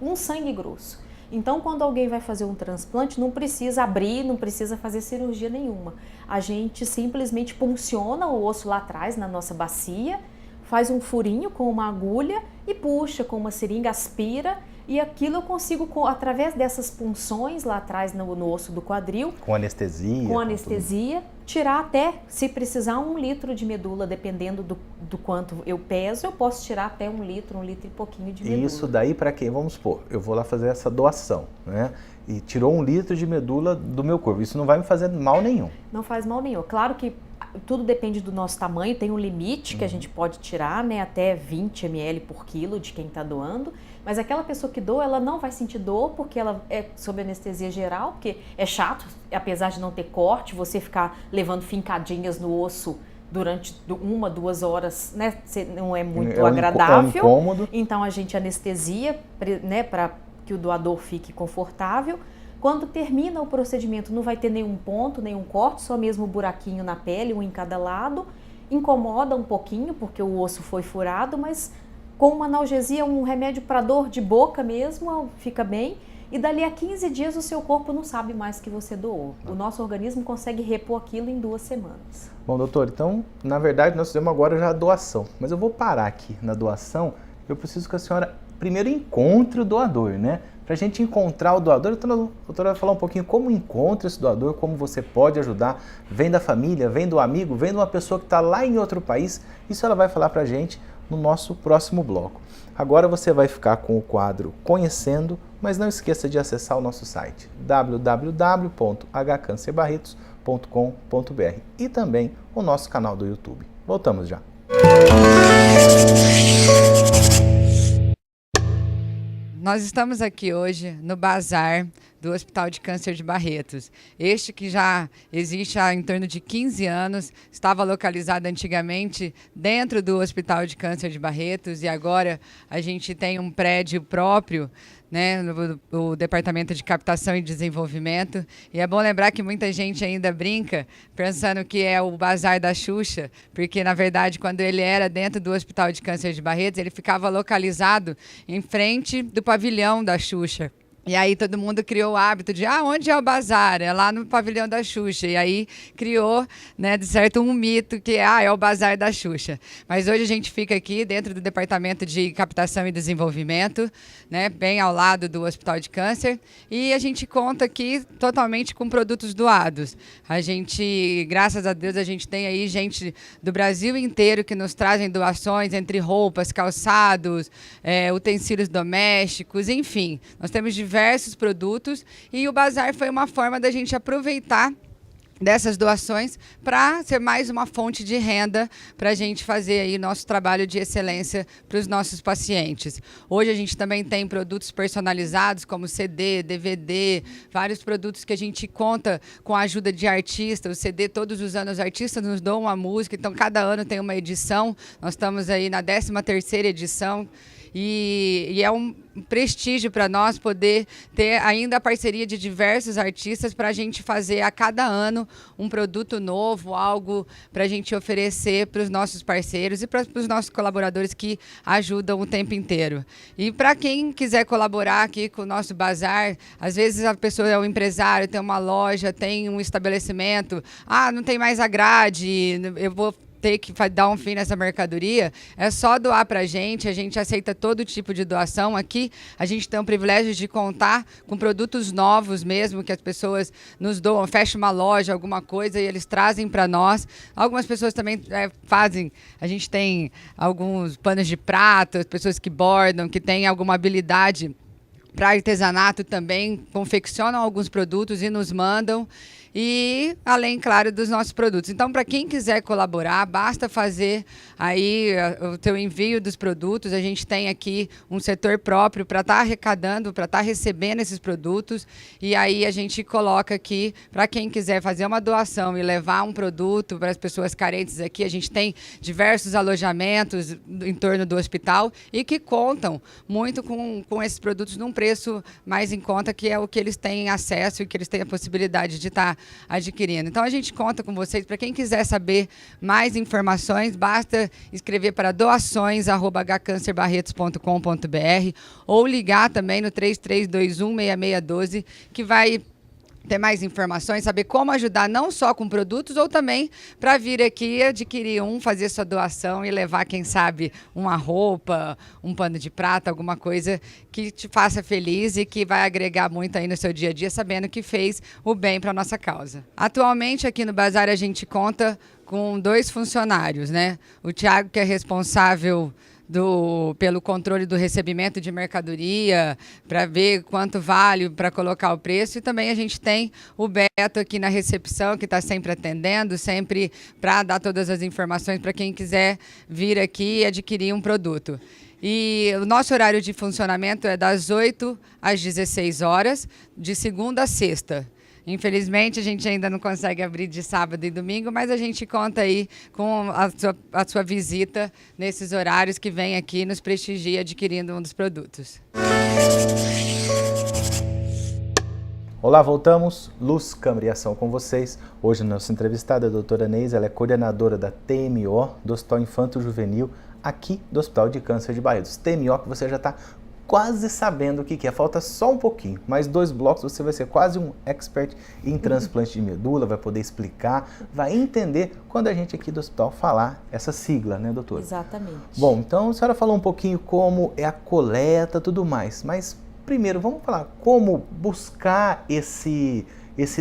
um sangue grosso. Então, quando alguém vai fazer um transplante, não precisa abrir, não precisa fazer cirurgia nenhuma. A gente simplesmente punciona o osso lá atrás, na nossa bacia, faz um furinho com uma agulha e puxa com uma seringa, aspira, e aquilo eu consigo, através dessas punções lá atrás no osso do quadril, com anestesia, tirar até, se precisar, 1 litro de medula, dependendo do quanto eu peso, eu posso tirar até 1 litro e pouquinho de medula. E isso daí para quem? Vamos supor, eu vou lá fazer essa doação, né? E tirou 1 litro de medula do meu corpo, isso não vai me fazer mal nenhum. Não faz mal nenhum. Claro que tudo depende do nosso tamanho, tem um limite que a gente pode tirar, né? Até 20 ml por quilo de quem está doando. Mas aquela pessoa que doa, ela não vai sentir dor, porque ela é sob anestesia geral, porque é chato, apesar de não ter corte, você ficar levando fincadinhas no osso durante 1, 2 horas, né? Não é muito agradável. É um incômodo. Então a gente anestesia, né, para que o doador fique confortável. Quando termina o procedimento, não vai ter nenhum ponto, nenhum corte, só mesmo um buraquinho na pele, um em cada lado. Incomoda um pouquinho, porque o osso foi furado, mas com uma analgesia, um remédio para dor de boca mesmo, fica bem. E dali a 15 dias o seu corpo não sabe mais que você doou. O nosso organismo consegue repor aquilo em 2 semanas. Bom, doutor, então, na verdade, nós fizemos agora já a doação. Mas eu vou parar aqui na doação. Eu preciso que a senhora primeiro encontre o doador, né? Para a gente encontrar o doador, a doutora vai falar um pouquinho como encontra esse doador, como você pode ajudar. Vem da família, vem do amigo, vem de uma pessoa que está lá em outro país. Isso ela vai falar para a gente no nosso próximo bloco. Agora você vai ficar com o quadro Conhecendo, mas não esqueça de acessar o nosso site www.hcancerbarretos.com.br e também o nosso canal do YouTube. Voltamos já. Nós estamos aqui hoje no Bazar do Hospital de Câncer de Barretos. Este que já existe há em torno de 15 anos, estava localizado antigamente dentro do Hospital de Câncer de Barretos e agora a gente tem um prédio próprio, né, no Departamento de Captação e Desenvolvimento. E é bom lembrar que muita gente ainda brinca pensando que é o Bazar da Xuxa, porque, na verdade, quando ele era dentro do Hospital de Câncer de Barretos, ele ficava localizado em frente do pavilhão da Xuxa. E aí todo mundo criou o hábito de, onde é o bazar? É lá no pavilhão da Xuxa. E aí criou, né, de certo, um mito que é o bazar da Xuxa. Mas hoje a gente fica aqui dentro do Departamento de Captação e Desenvolvimento, né, bem ao lado do Hospital de Câncer. E a gente conta aqui totalmente com produtos doados. A gente, graças a Deus, a gente tem aí gente do Brasil inteiro que nos trazem doações entre roupas, calçados, utensílios domésticos, enfim. Nós temos diversos produtos e o bazar foi uma forma da gente aproveitar dessas doações para ser mais uma fonte de renda para a gente fazer aí nosso trabalho de excelência para os nossos pacientes. Hoje a gente também tem produtos personalizados como CD, DVD, vários produtos que a gente conta com a ajuda de artistas. O CD, todos os anos, os artistas nos dão uma música, então cada ano tem uma edição. Nós estamos aí na 13ª edição. E é um prestígio para nós poder ter ainda a parceria de diversos artistas para a gente fazer a cada ano um produto novo, algo para a gente oferecer para os nossos parceiros e para os nossos colaboradores que ajudam o tempo inteiro. E para quem quiser colaborar aqui com o nosso bazar, às vezes a pessoa é um empresário, tem uma loja, tem um estabelecimento, não tem mais a grade, eu vou ter que dar um fim nessa mercadoria, é só doar para a gente aceita todo tipo de doação. Aqui a gente tem o privilégio de contar com produtos novos mesmo, que as pessoas nos doam, fecha uma loja, alguma coisa, e eles trazem para nós. Algumas pessoas também fazem, a gente tem alguns panos de prata, as pessoas que bordam, que têm alguma habilidade para artesanato também, confeccionam alguns produtos e nos mandam. E além, claro, dos nossos produtos. Então, para quem quiser colaborar, basta fazer aí o teu envio dos produtos. A gente tem aqui um setor próprio para estar arrecadando, para estar recebendo esses produtos. E aí a gente coloca aqui, para quem quiser fazer uma doação e levar um produto para as pessoas carentes aqui, a gente tem diversos alojamentos em torno do hospital e que contam muito com esses produtos num preço mais em conta, que é o que eles têm acesso e que eles têm a possibilidade de estar adquirindo. Então a gente conta com vocês. Para quem quiser saber mais informações, basta escrever para doações@hcancerbarretos.com.br ou ligar também no 33216612, que vai ter mais informações, saber como ajudar não só com produtos, ou também para vir aqui adquirir fazer sua doação e levar, quem sabe, uma roupa, um pano de prata, alguma coisa que te faça feliz e que vai agregar muito aí no seu dia a dia, sabendo que fez o bem para a nossa causa. Atualmente, aqui no Bazar, a gente conta com 2 funcionários, né? O Thiago, que é responsável pelo controle do recebimento de mercadoria, para ver quanto vale para colocar o preço. E também a gente tem o Beto aqui na recepção, que está sempre atendendo, sempre para dar todas as informações para quem quiser vir aqui e adquirir um produto. E o nosso horário de funcionamento é das 8 às 16 horas, de segunda a sexta. Infelizmente, a gente ainda não consegue abrir de sábado e domingo, mas a gente conta aí com a sua visita nesses horários, que vem aqui e nos prestigia adquirindo um dos produtos. Olá, voltamos. Luz, Câmara e Ação com vocês. Hoje a nossa entrevistada é a doutora Neise, ela é coordenadora da TMO, do Hospital Infanto Juvenil, aqui do Hospital de Câncer de Barretos. TMO que você já está quase sabendo o que é, falta só um pouquinho, mais 2 blocos, você vai ser quase um expert em transplante de medula, vai poder explicar, vai entender quando a gente aqui do hospital falar essa sigla, né, doutora? Exatamente. Bom, então a senhora falou um pouquinho como é a coleta, tudo mais, mas primeiro vamos falar como buscar esse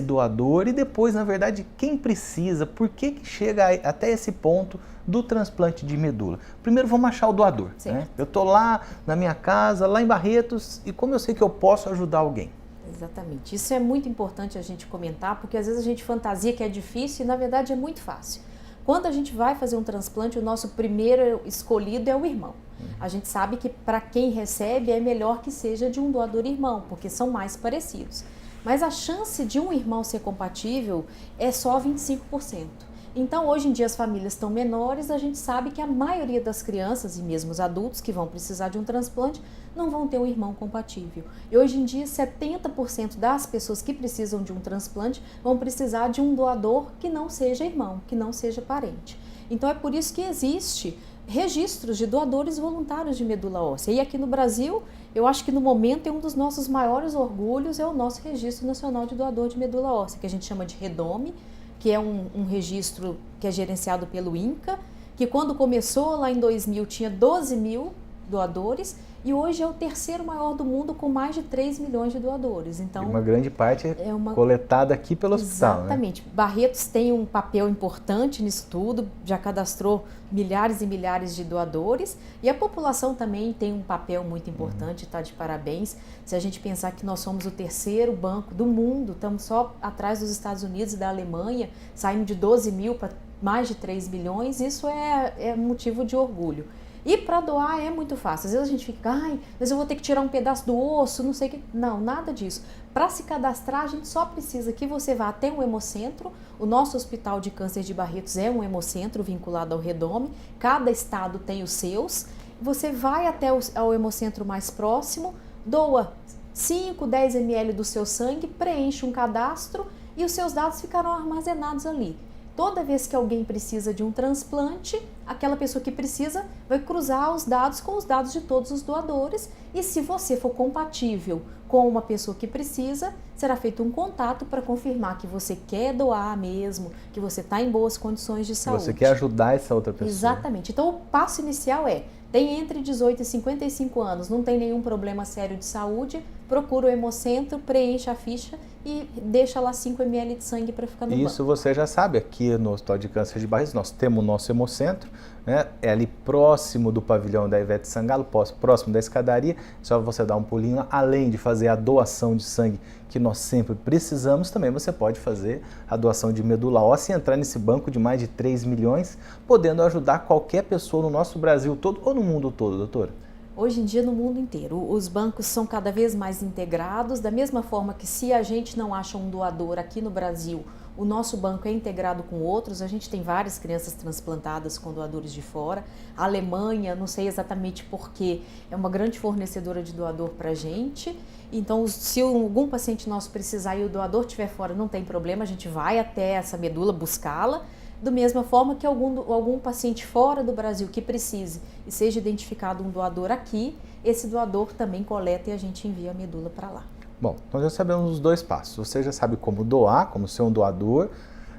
doador e depois, na verdade, quem precisa, por que chega até esse ponto do transplante de medula. Primeiro vamos achar o doador, né? Eu estou lá na minha casa, lá em Barretos, e como eu sei que eu posso ajudar alguém? Exatamente. Isso é muito importante a gente comentar, porque às vezes a gente fantasia que é difícil e na verdade é muito fácil. Quando a gente vai fazer um transplante, o nosso primeiro escolhido é o irmão. A gente sabe que para quem recebe é melhor que seja de um doador irmão, porque são mais parecidos. Mas a chance de um irmão ser compatível é só 25%. Então, hoje em dia as famílias estão menores, a gente sabe que a maioria das crianças e mesmo os adultos que vão precisar de um transplante não vão ter um irmão compatível. E hoje em dia 70% das pessoas que precisam de um transplante vão precisar de um doador que não seja irmão, que não seja parente. Então é por isso que existe registros de doadores voluntários de medula óssea. E aqui no Brasil Eu acho que no momento um dos nossos maiores orgulhos é o nosso Registro Nacional de Doador de Medula Óssea, que a gente chama de REDOME, que é um registro que é gerenciado pelo INCA, que quando começou lá em 2000 tinha 12 mil doadores e hoje é o terceiro maior do mundo com mais de 3 milhões de doadores. Então, e uma grande parte é coletada aqui pelo hospital. Exatamente. Né? Barretos tem um papel importante nisso tudo, já cadastrou milhares e milhares de doadores e a população também tem um papel muito importante, está de parabéns. Se a gente pensar que nós somos o terceiro banco do mundo, estamos só atrás dos Estados Unidos e da Alemanha, saímos de 12 mil para mais de 3 milhões, isso é motivo de orgulho. E para doar é muito fácil. Às vezes a gente fica, mas eu vou ter que tirar um pedaço do osso, não sei o que. Não, nada disso. Para se cadastrar, a gente só precisa que você vá até um hemocentro. O nosso Hospital de Câncer de Barretos é um hemocentro vinculado ao REDOME. Cada estado tem os seus. Você vai até ao hemocentro mais próximo, doa 5, 10 ml do seu sangue, preenche um cadastro e os seus dados ficarão armazenados ali. Toda vez que alguém precisa de um transplante, aquela pessoa que precisa vai cruzar os dados com os dados de todos os doadores e se você for compatível com uma pessoa que precisa, será feito um contato para confirmar que você quer doar mesmo, que você está em boas condições de saúde. Você quer ajudar essa outra pessoa. Exatamente. Então o passo inicial tem entre 18 e 55 anos, não tem nenhum problema sério de saúde, procura o hemocentro, preenche a ficha e deixa lá 5 ml de sangue para ficar no banco. Isso você já sabe, aqui no Hospital de Câncer de Barretos nós temos o nosso hemocentro, né? É ali próximo do pavilhão da Ivete Sangalo, próximo da escadaria, só você dar um pulinho lá, além de fazer a doação de sangue que nós sempre precisamos, também você pode fazer a doação de medula óssea e entrar nesse banco de mais de 3 milhões, podendo ajudar qualquer pessoa no nosso Brasil todo ou no mundo todo, doutora? Hoje em dia no mundo inteiro, os bancos são cada vez mais integrados, da mesma forma que se a gente não acha um doador aqui no Brasil, o nosso banco é integrado com outros, a gente tem várias crianças transplantadas com doadores de fora. A Alemanha, não sei exatamente porquê, é uma grande fornecedora de doador para a gente. Então, se algum paciente nosso precisar e o doador estiver fora, não tem problema, a gente vai até essa medula buscá-la. Da mesma forma que algum paciente fora do Brasil que precise e seja identificado um doador aqui, esse doador também coleta e a gente envia a medula para lá. Bom, nós já sabemos os dois passos. Você já sabe como doar, como ser um doador,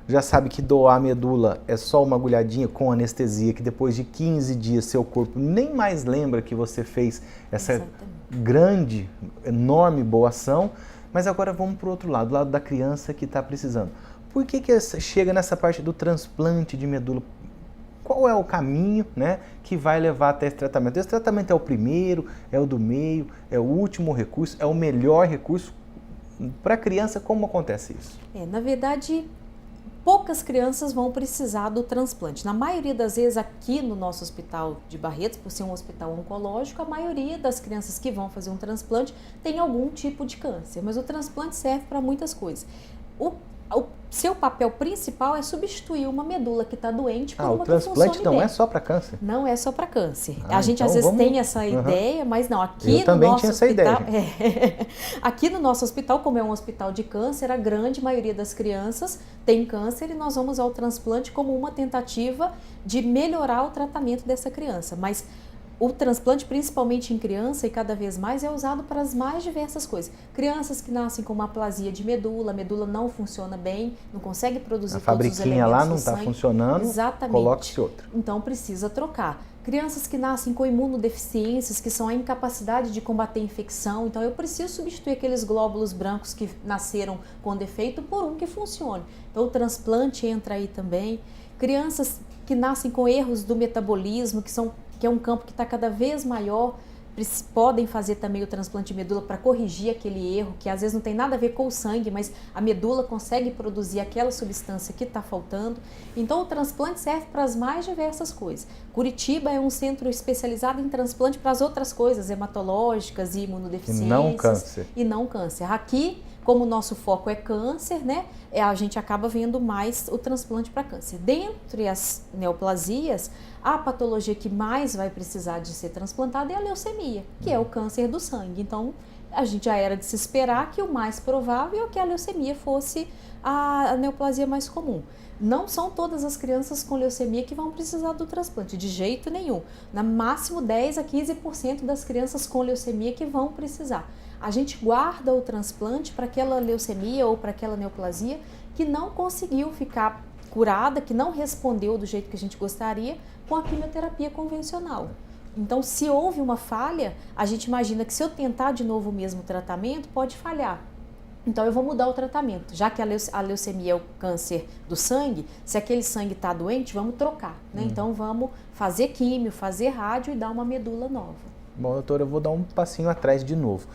já sabe que doar medula é só uma agulhadinha com anestesia, que depois de 15 dias seu corpo nem mais lembra que você fez essa grande, enorme boa ação. Mas agora vamos para o outro lado, o lado da criança que está precisando. Por que chega nessa parte do transplante de medula? Qual é o caminho, né, que vai levar até esse tratamento? Esse tratamento é o primeiro, é o do meio, é o último recurso, é o melhor recurso? Para a criança, como acontece isso? Na verdade, poucas crianças vão precisar do transplante. Na maioria das vezes, aqui no nosso Hospital de Barretos, por ser um hospital oncológico, a maioria das crianças que vão fazer um transplante tem algum tipo de câncer, mas o transplante serve para muitas coisas. O seu papel principal é substituir uma medula que está doente por uma que funcione bem. O transplante não é só para câncer? Não é só para câncer. A gente às vezes tem essa ideia, mas não. Aqui Eu também tinha essa ideia. Aqui no nosso hospital, como é um hospital de câncer, a grande maioria das crianças tem câncer e nós vamos ao transplante como uma tentativa de melhorar o tratamento dessa criança. Mas o transplante, principalmente em criança e cada vez mais, é usado para as mais diversas coisas. Crianças que nascem com uma aplasia de medula, a medula não funciona bem, não consegue produzir todos os elementos do sangue. A fabriquinha lá não está funcionando, exatamente. Coloque-se outra. Então precisa trocar. Crianças que nascem com imunodeficiências, que são a incapacidade de combater infecção, então eu preciso substituir aqueles glóbulos brancos que nasceram com defeito por um que funcione. Então o transplante entra aí também. Crianças que nascem com erros do metabolismo, que é um campo que está cada vez maior, podem fazer também o transplante de medula para corrigir aquele erro, que às vezes não tem nada a ver com o sangue, mas a medula consegue produzir aquela substância que está faltando. Então o transplante serve para as mais diversas coisas. Curitiba é um centro especializado em transplante para as outras coisas, hematológicas e imunodeficiências. E não câncer. E não câncer. Aqui, como o nosso foco é câncer, né, a gente acaba vendo mais o transplante para câncer. Dentre as neoplasias, a patologia que mais vai precisar de ser transplantada é a leucemia, que é o câncer do sangue. Então, a gente já era de se esperar que o mais provável é que a leucemia fosse a neoplasia mais comum. Não são todas as crianças com leucemia que vão precisar do transplante, de jeito nenhum. No máximo 10 a 15% das crianças com leucemia que vão precisar. A gente guarda o transplante para aquela leucemia ou para aquela neoplasia que não conseguiu ficar curada, que não respondeu do jeito que a gente gostaria com a quimioterapia convencional. Então, se houve uma falha, a gente imagina que se eu tentar de novo o mesmo tratamento, pode falhar. Então, eu vou mudar o tratamento. Já que a leucemia é o câncer do sangue, se aquele sangue está doente, vamos trocar, né? Então, vamos fazer químio, fazer rádio e dar uma medula nova. Bom, doutora, eu vou dar um passinho atrás de novo.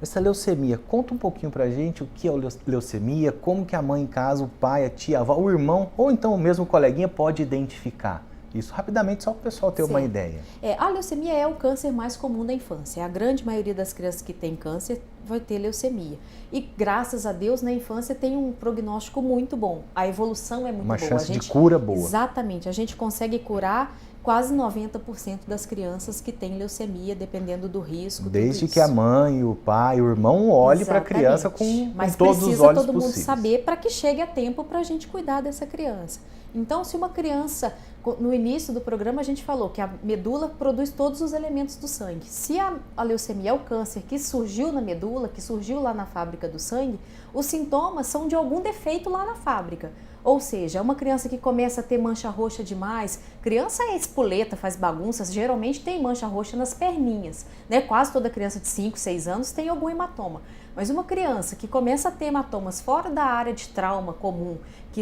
Essa leucemia, conta um pouquinho pra gente o que é leucemia, como que a mãe em casa, o pai, a tia, a avó, o irmão, ou então o mesmo coleguinha pode identificar. Isso rapidamente, só para o pessoal ter uma ideia. A leucemia é o câncer mais comum da infância. A grande maioria das crianças que tem câncer vai ter leucemia. E graças a Deus, na infância tem um prognóstico muito bom. A evolução é muito boa. Uma chance de cura boa. Exatamente. A gente consegue curar quase 90% das crianças que têm leucemia, dependendo do risco. Desde que a mãe, o pai, o irmão olhe para a criança com todos os olhos possíveis. Mas precisa todo mundo saber para que chegue a tempo para a gente cuidar dessa criança. Então, se uma criança, no início do programa a gente falou que a medula produz todos os elementos do sangue. Se a leucemia é o câncer que surgiu na medula, que surgiu lá na fábrica do sangue, os sintomas são de algum defeito lá na fábrica. Ou seja, uma criança que começa a ter mancha roxa demais, criança é espoleta, faz bagunças, geralmente tem mancha roxa nas perninhas, né? Quase toda criança de 5, 6 anos tem algum hematoma. Mas uma criança que começa a ter hematomas fora da área de trauma comum, que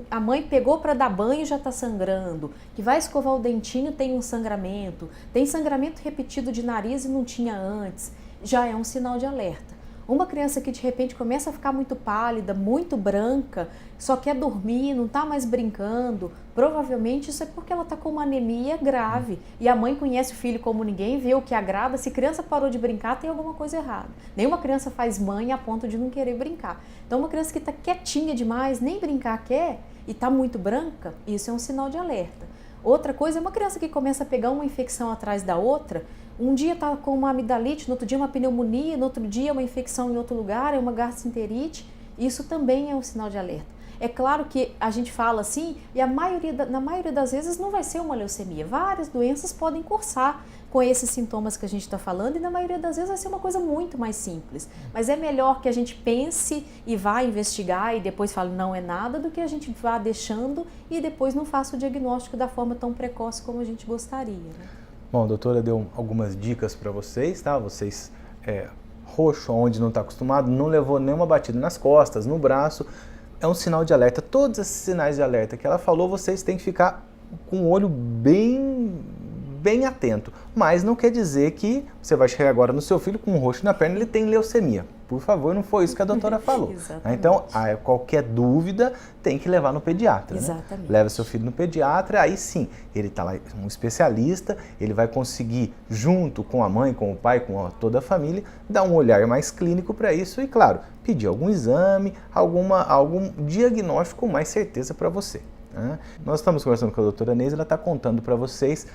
a mãe pegou para dar banho e já está sangrando, que vai escovar o dentinho, tem um sangramento, tem sangramento repetido de nariz e não tinha antes, já é um sinal de alerta. Uma criança que de repente começa a ficar muito pálida, muito branca, só quer dormir, não está mais brincando, provavelmente isso é porque ela está com uma anemia grave. E a mãe conhece o filho como ninguém, vê o que agrada. Se a criança parou de brincar, tem alguma coisa errada. Nenhuma criança faz mãe a ponto de não querer brincar. Então uma criança que está quietinha demais, nem brincar quer, e está muito branca, isso é um sinal de alerta. Outra coisa é uma criança que começa a pegar uma infecção atrás da outra. Um dia está com uma amidalite, no outro dia uma pneumonia, no outro dia uma infecção em outro lugar, é uma gastroenterite. Isso também é um sinal de alerta. É claro que a gente fala assim, e na maioria das vezes não vai ser uma leucemia. Várias doenças podem cursar com esses sintomas que a gente está falando, e na maioria das vezes vai ser uma coisa muito mais simples. Mas é melhor que a gente pense e vá investigar e depois fale não é nada, do que a gente vá deixando e depois não faça o diagnóstico da forma tão precoce como a gente gostaria, né? Bom, a doutora deu algumas dicas para vocês, tá? Vocês, roxo, onde não está acostumado, não levou nenhuma batida nas costas, no braço, é um sinal de alerta. Todos esses sinais de alerta que ela falou, vocês têm que ficar com o olho bem atento. Mas não quer dizer que você vai chegar agora no seu filho com um roxo na perna e ele tem leucemia. Por favor, não foi isso que a doutora falou. Então, qualquer dúvida tem que levar no pediatra. Exatamente. Né? Leva seu filho no pediatra, aí sim, ele está lá, um especialista, ele vai conseguir, junto com a mãe, com o pai, com toda a família, dar um olhar mais clínico para isso e, claro, pedir algum exame, algum diagnóstico com mais certeza para você. Né? Nós estamos conversando com a doutora Neise, ela está contando para vocês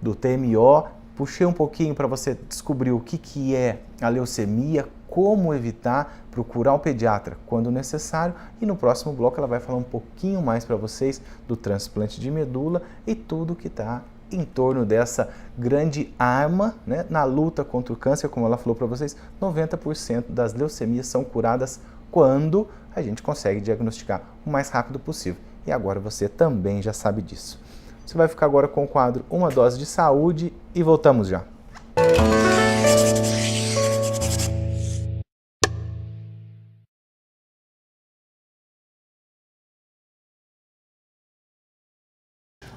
do TMO, puxei um pouquinho para você descobrir o que é a leucemia, como evitar, procurar um pediatra quando necessário, e no próximo bloco ela vai falar um pouquinho mais para vocês do transplante de medula e tudo que está em torno dessa grande arma, né, na luta contra o câncer. Como ela falou para vocês, 90% das leucemias são curadas quando a gente consegue diagnosticar o mais rápido possível. E agora você também já sabe disso. Você vai ficar agora com o quadro Uma Dose de Saúde e voltamos já.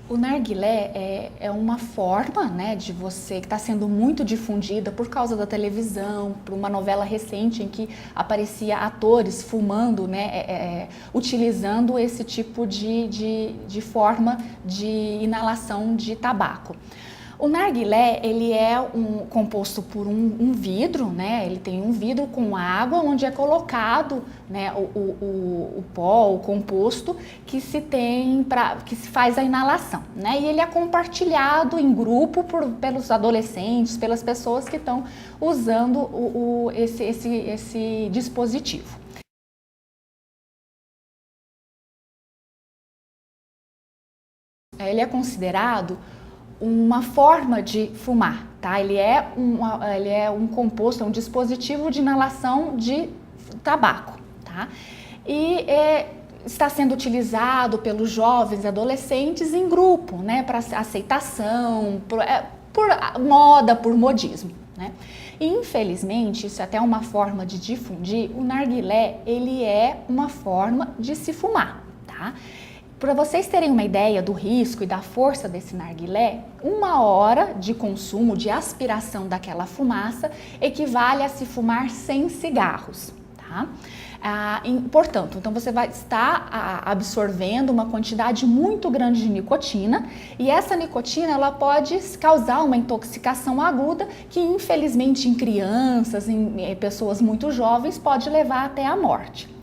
O narguilé é uma forma, né, de você, que está sendo muito difundida por causa da televisão, por uma novela recente em que aparecia atores fumando, né, utilizando esse tipo de forma de inalação de tabaco. O narguilé, ele é composto por um vidro, né? Ele tem um vidro com água onde é colocado, né, o pó, o composto que se faz a inalação, né? E ele é compartilhado em grupo pelos adolescentes, pelas pessoas que estão usando esse dispositivo. Ele é considerado uma forma de fumar, tá? Ele é um composto, é um dispositivo de inalação de tabaco, tá? E está sendo utilizado pelos jovens e adolescentes em grupo, né? Para aceitação, por moda, por modismo, né? E, infelizmente, isso é até uma forma de difundir, o narguilé, ele é uma forma de se fumar, tá? Para vocês terem uma ideia do risco e da força desse narguilé, 1 hora de consumo, de aspiração daquela fumaça, equivale a se fumar 100 cigarros, tá? Portanto, então você vai estar absorvendo uma quantidade muito grande de nicotina, e essa nicotina ela pode causar uma intoxicação aguda que, infelizmente, em crianças, em pessoas muito jovens, pode levar até a morte.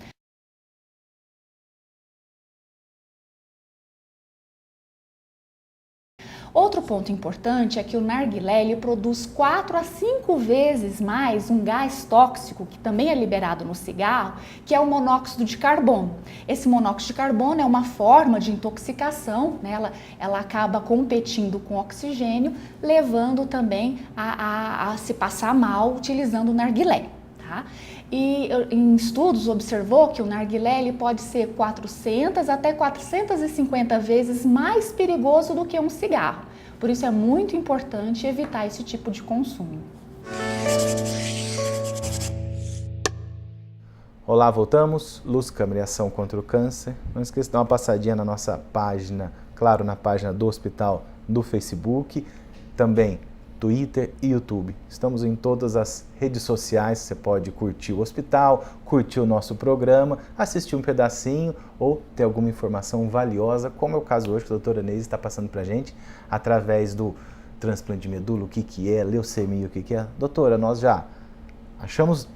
Outro ponto importante é que o narguilé ele produz 4 a 5 vezes mais um gás tóxico, que também é liberado no cigarro, que é o monóxido de carbono. Esse monóxido de carbono é uma forma de intoxicação, né? Ela acaba competindo com o oxigênio, levando também a se passar mal utilizando o narguilé. Tá? E em estudos observou que o narguilé ele pode ser 400 até 450 vezes mais perigoso do que um cigarro. Por isso é muito importante evitar esse tipo de consumo. Olá, voltamos. Luz, Câmara e Ação contra o Câncer. Não esqueça de dar uma passadinha na nossa página, claro, na página do hospital do Facebook, também Twitter e YouTube. Estamos em todas as redes sociais, você pode curtir o hospital, curtir o nosso programa, assistir um pedacinho ou ter alguma informação valiosa, como é o caso hoje que a doutora Neise está passando para a gente, através do transplante de medula, o que é, leucemia, o que é. Doutora, nós já achamos,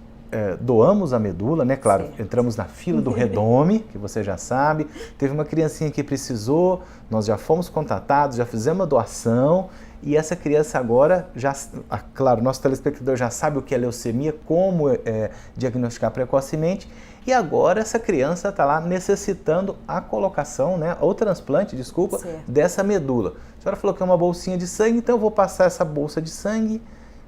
doamos a medula, né? Claro, certo. Entramos na fila do redome, que você já sabe, teve uma criancinha que precisou, nós já fomos contatados, já fizemos a doação. E essa criança agora, claro, nosso telespectador já sabe o que é leucemia, como diagnosticar precocemente, e agora essa criança está lá necessitando a colocação, né, ou transplante, desculpa, certo, dessa medula. A senhora falou que é uma bolsinha de sangue, então eu vou passar essa bolsa de sangue.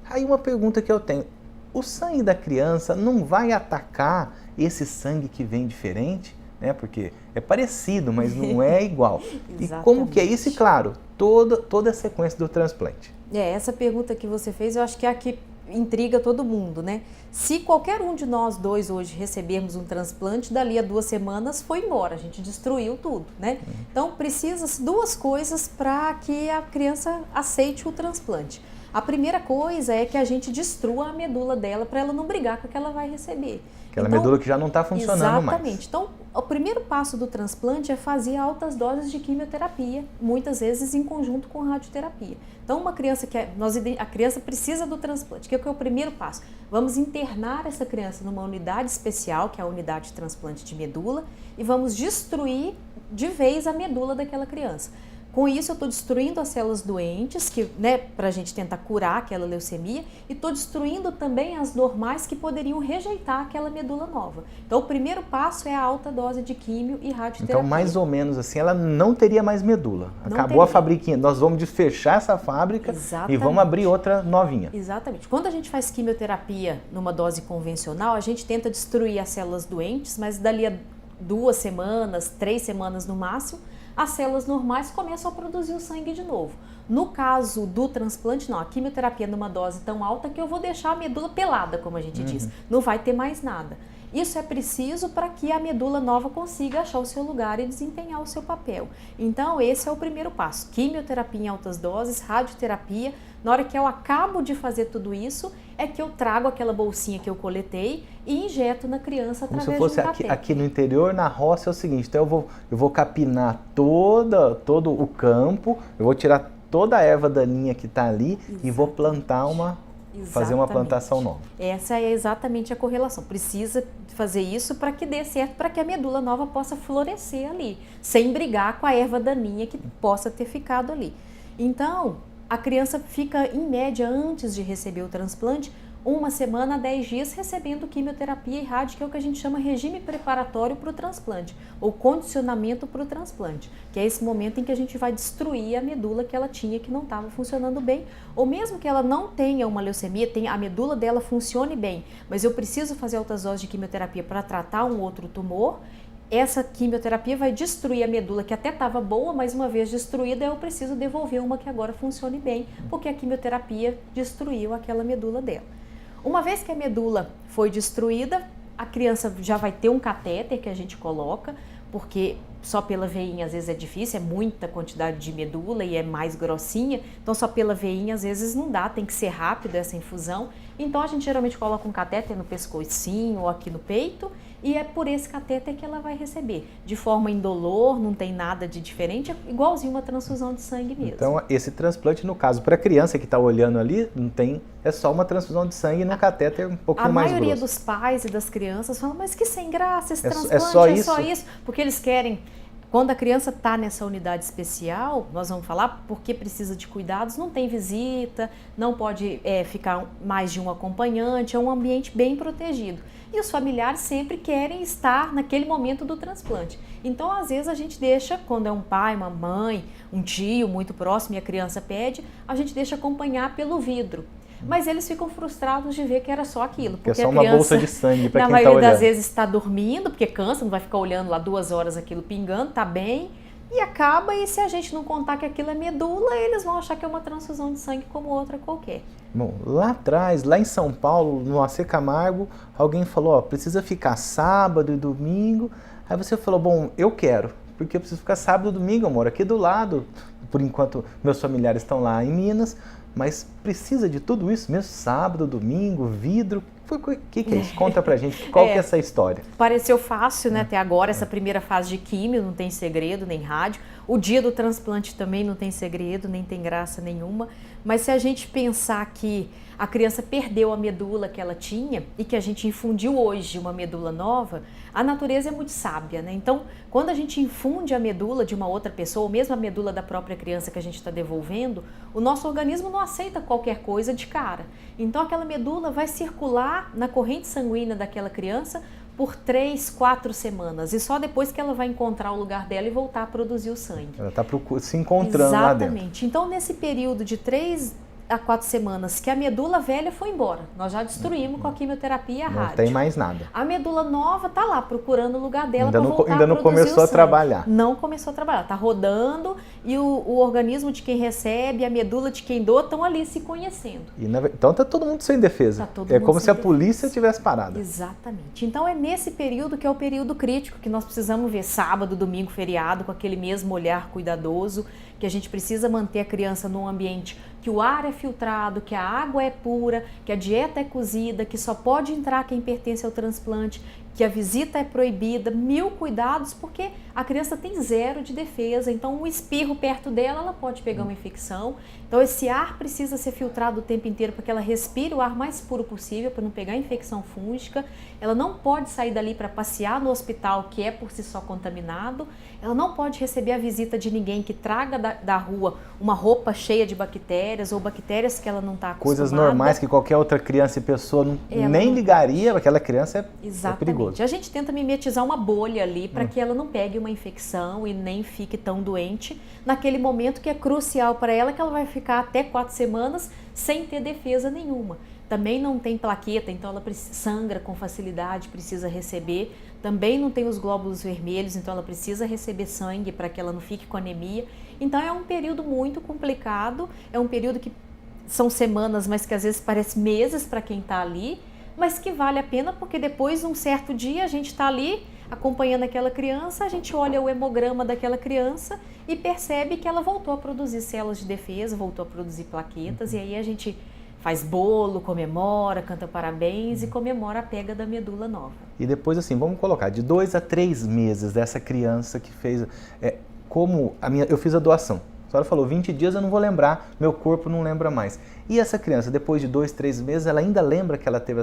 Aí uma pergunta que eu tenho, o sangue da criança não vai atacar esse sangue que vem diferente? Né, porque é parecido, mas não é igual. E como que é isso? E claro, toda a sequência do transplante. Essa pergunta que você fez, eu acho que é a que intriga todo mundo, né? Se qualquer um de nós dois hoje recebermos um transplante, dali a 2 semanas foi embora, a gente destruiu tudo, né? Então precisa 2 coisas para que a criança aceite o transplante. A primeira coisa é que a gente destrua a medula dela para ela não brigar com a que ela vai receber. Aquela medula que já não está funcionando mais. Exatamente. Então, o primeiro passo do transplante é fazer altas doses de quimioterapia, muitas vezes em conjunto com radioterapia. Então, uma criança a criança precisa do transplante. O que é o primeiro passo? Vamos internar essa criança numa unidade especial, que é a unidade de transplante de medula, e vamos destruir de vez a medula daquela criança. Com isso, eu estou destruindo as células doentes, né, para a gente tentar curar aquela leucemia, e estou destruindo também as normais que poderiam rejeitar aquela medula nova. Então, o primeiro passo é a alta dose de químio e radioterapia. Então, mais ou menos assim, ela não teria mais medula. Acabou a fabriquinha, nós vamos fechar essa fábrica. Exatamente. E vamos abrir outra novinha. Exatamente. Quando a gente faz quimioterapia numa dose convencional, a gente tenta destruir as células doentes, mas dali a 2 semanas, 3 semanas no máximo, as células normais começam a produzir o sangue de novo. No caso do transplante, não, a quimioterapia é numa dose tão alta que eu vou deixar a medula pelada, como a gente diz. Não vai ter mais nada. Isso é preciso para que a medula nova consiga achar o seu lugar e desempenhar o seu papel. Então, esse é o primeiro passo. Quimioterapia em altas doses, radioterapia. Na hora que eu acabo de fazer tudo isso, é que eu trago aquela bolsinha que eu coletei e injeto na criança através de um catéter. Como se fosse aqui no interior, na roça, é o seguinte, então eu vou capinar todo o campo, eu vou tirar toda a erva daninha que está ali e vou plantar fazer uma Exatamente. plantação nova. Essa é exatamente a correlação. Precisa fazer isso para que dê certo, para que a medula nova possa florescer ali, sem brigar com a erva daninha que possa ter ficado ali. Então, a criança fica, em média, antes de receber o transplante, 1 semana a 10 dias recebendo quimioterapia e rádio, que é o que a gente chama regime preparatório para o transplante, ou condicionamento para o transplante, que é esse momento em que a gente vai destruir a medula que ela tinha, que não estava funcionando bem, ou mesmo que ela não tenha uma leucemia, a medula dela funcione bem, mas eu preciso fazer altas doses de quimioterapia para tratar um outro tumor. Essa quimioterapia vai destruir a medula que até estava boa, mas uma vez destruída eu preciso devolver uma que agora funcione bem, porque a quimioterapia destruiu aquela medula dela. Uma vez que a medula foi destruída, a criança já vai ter um catéter que a gente coloca, porque só pela veinha às vezes é difícil, é muita quantidade de medula e é mais grossinha, então só pela veinha às vezes não dá, tem que ser rápido essa infusão. Então a gente geralmente coloca um catéter no pescocinho ou aqui no peito, e é por esse catéter que ela vai receber, de forma indolor, não tem nada de diferente, é igualzinho uma transfusão de sangue mesmo. Então, esse transplante, no caso, para a criança que está olhando ali, não tem, é só uma transfusão de sangue no catéter um pouquinho mais grosso. A maioria dos pais e das crianças falam, mas que sem graça, esse transplante é só isso? Porque eles querem... Quando a criança está nessa unidade especial, nós vamos falar porque precisa de cuidados, não tem visita, não pode ficar mais de um acompanhante, é um ambiente bem protegido. E os familiares sempre querem estar naquele momento do transplante. Então, às vezes, a gente deixa, quando é um pai, uma mãe, um tio muito próximo e a criança pede, a gente deixa acompanhar pelo vidro. Mas eles ficam frustrados de ver que era só aquilo. Porque é só a criança, uma bolsa de sangue para quem está olhando. Na maioria das vezes está dormindo, porque cansa, não vai ficar olhando lá 2 horas aquilo pingando, tá bem, e acaba, e se a gente não contar que aquilo é medula, eles vão achar que é uma transfusão de sangue como outra qualquer. Bom, lá atrás, lá em São Paulo, no AC Camargo, alguém falou, ó, precisa ficar sábado e domingo. Aí você falou, bom, eu quero, porque eu preciso ficar sábado e domingo, eu moro aqui do lado, por enquanto meus familiares estão lá em Minas, mas precisa de tudo isso mesmo? Sábado, domingo, vidro? O que é isso? Conta pra gente, qual que é essa história? Pareceu fácil, né, até agora, essa primeira fase de químio, não tem segredo, nem rádio. O dia do transplante também não tem segredo, nem tem graça nenhuma. Mas se a gente pensar que a criança perdeu a medula que ela tinha e que a gente infundiu hoje uma medula nova, a natureza é muito sábia, né? Então, quando a gente infunde a medula de uma outra pessoa, ou mesmo a medula da própria criança que a gente está devolvendo, o nosso organismo não aceita qualquer coisa de cara. Então, aquela medula vai circular na corrente sanguínea daquela criança por 3, 4 semanas. E só depois que ela vai encontrar o lugar dela e voltar a produzir o sangue. Ela está se encontrando lá dentro. Exatamente. Então, nesse período de 3 a 4 semanas que a medula velha foi embora, nós já destruímos com a quimioterapia e a rádio. Não tem mais nada. A medula nova está lá procurando o lugar dela para voltar ainda não começou a trabalhar. Não começou a trabalhar, está rodando e o organismo de quem recebe, a medula de quem doa estão ali se conhecendo. Então está todo mundo sem defesa. É como se a polícia tivesse parado. Exatamente. Então é nesse período que é o período crítico que nós precisamos ver sábado, domingo, feriado, com aquele mesmo olhar cuidadoso, que a gente precisa manter a criança num ambiente que o ar é filtrado, que a água é pura, que a dieta é cozida, que só pode entrar quem pertence ao transplante, que a visita é proibida, 1000 cuidados, porque a criança tem 0 de defesa, então um espirro perto dela, ela pode pegar uma infecção. Então esse ar precisa ser filtrado o tempo inteiro para que ela respire o ar mais puro possível, para não pegar infecção fúngica. Ela não pode sair dali para passear no hospital, que é por si só contaminado. Ela não pode receber a visita de ninguém que traga da rua uma roupa cheia de bactérias ou bactérias que ela não está acostumada. Coisas normais que qualquer outra criança e pessoa nem ligaria, aquela criança é perigoso. A gente tenta mimetizar uma bolha ali para que ela não pegue uma infecção e nem fique tão doente naquele momento que é crucial para ela, que ela vai ficar até 4 semanas sem ter defesa nenhuma. Também não tem plaqueta, então ela sangra com facilidade, precisa receber. Também não tem os glóbulos vermelhos, então ela precisa receber sangue para que ela não fique com anemia. Então é um período muito complicado, é um período que são semanas, mas que às vezes parece meses para quem está ali, mas que vale a pena porque depois de um certo dia a gente está ali acompanhando aquela criança, a gente olha o hemograma daquela criança e percebe que ela voltou a produzir células de defesa, voltou a produzir plaquetas, e aí a gente faz bolo, comemora, canta parabéns e comemora a pega da medula nova. E depois, assim, vamos colocar de 2 a 3 meses dessa criança que fez... eu fiz a doação, A senhora falou, 20 dias eu não vou lembrar, meu corpo não lembra mais. E essa criança, depois de 2, 3 meses, ela ainda lembra que ela teve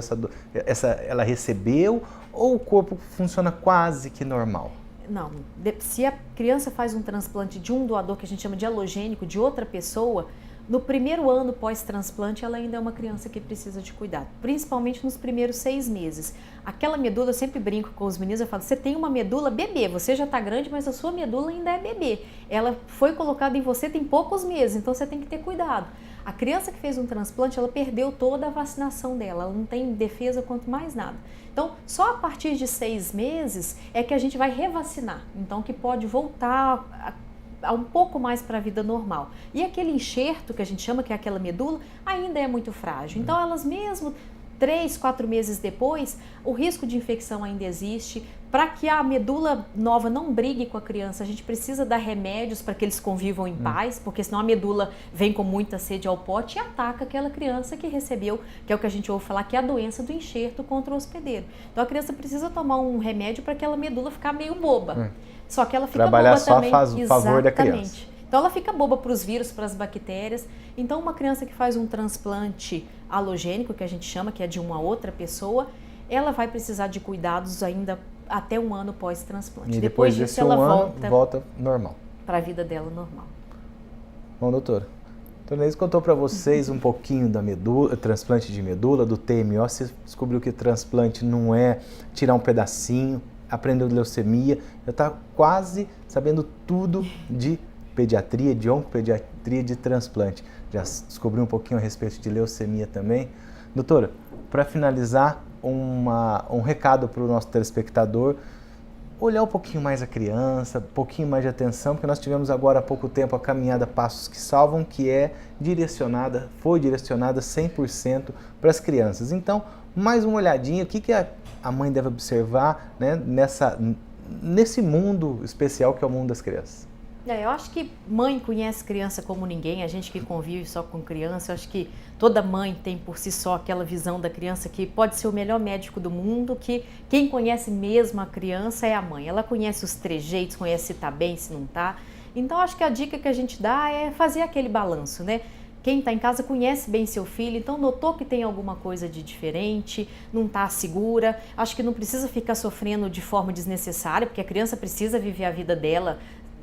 ela recebeu, ou o corpo funciona quase que normal? Não, se a criança faz um transplante de um doador que a gente chama de halogênico, de outra pessoa, no primeiro ano pós-transplante ela ainda é uma criança que precisa de cuidado, principalmente nos primeiros 6 meses. Aquela medula, eu sempre brinco com os meninos, eu falo, você tem uma medula bebê, você já está grande, mas a sua medula ainda é bebê. Ela foi colocada em você tem poucos meses, então você tem que ter cuidado. A criança que fez um transplante, ela perdeu toda a vacinação dela, ela não tem defesa quanto mais nada. Então, só a partir de 6 meses é que a gente vai revacinar, então que pode voltar um pouco mais para a vida normal. E aquele enxerto que a gente chama, que é aquela medula, ainda é muito frágil. Então, elas mesmo 3, 4 meses depois, o risco de infecção ainda existe. Para que a medula nova não brigue com a criança, a gente precisa dar remédios para que eles convivam em paz, porque senão a medula vem com muita sede ao pote e ataca aquela criança que recebeu, que é o que a gente ouve falar, que é a doença do enxerto contra o hospedeiro. Então a criança precisa tomar um remédio para aquela medula ficar meio boba. Só que ela fica trabalhar boba só também. Faz o favor da criança. Então ela fica boba para os vírus, para as bactérias. Então uma criança que faz um transplante halogênico, que a gente chama, que é de uma outra pessoa, ela vai precisar de cuidados ainda até 1 ano pós-transplante. E depois disso ela volta normal. Para a vida dela normal. Bom, doutora, a Neise contou para vocês um pouquinho da medula, transplante de medula, do TMO. Você descobriu que transplante não é tirar um pedacinho, aprendeu de leucemia, já está quase sabendo tudo de pediatria, de oncopediatria, de transplante. Já descobriu um pouquinho a respeito de leucemia também. Doutora, para finalizar, um recado para o nosso telespectador, olhar um pouquinho mais a criança, um pouquinho mais de atenção, porque nós tivemos agora há pouco tempo a caminhada Passos que Salvam, que foi direcionada 100% para as crianças. Então, mais uma olhadinha, o que a mãe deve observar, né, nesse mundo especial que é o mundo das crianças? Eu acho que mãe conhece criança como ninguém, a gente que convive só com criança, eu acho que toda mãe tem por si só aquela visão da criança que pode ser o melhor médico do mundo, que quem conhece mesmo a criança é a mãe. Ela conhece os trejeitos, conhece se está bem, se não está. Então acho que a dica que a gente dá é fazer aquele balanço, né? Quem está em casa conhece bem seu filho, então notou que tem alguma coisa de diferente, não está segura, acho que não precisa ficar sofrendo de forma desnecessária, porque a criança precisa viver a vida dela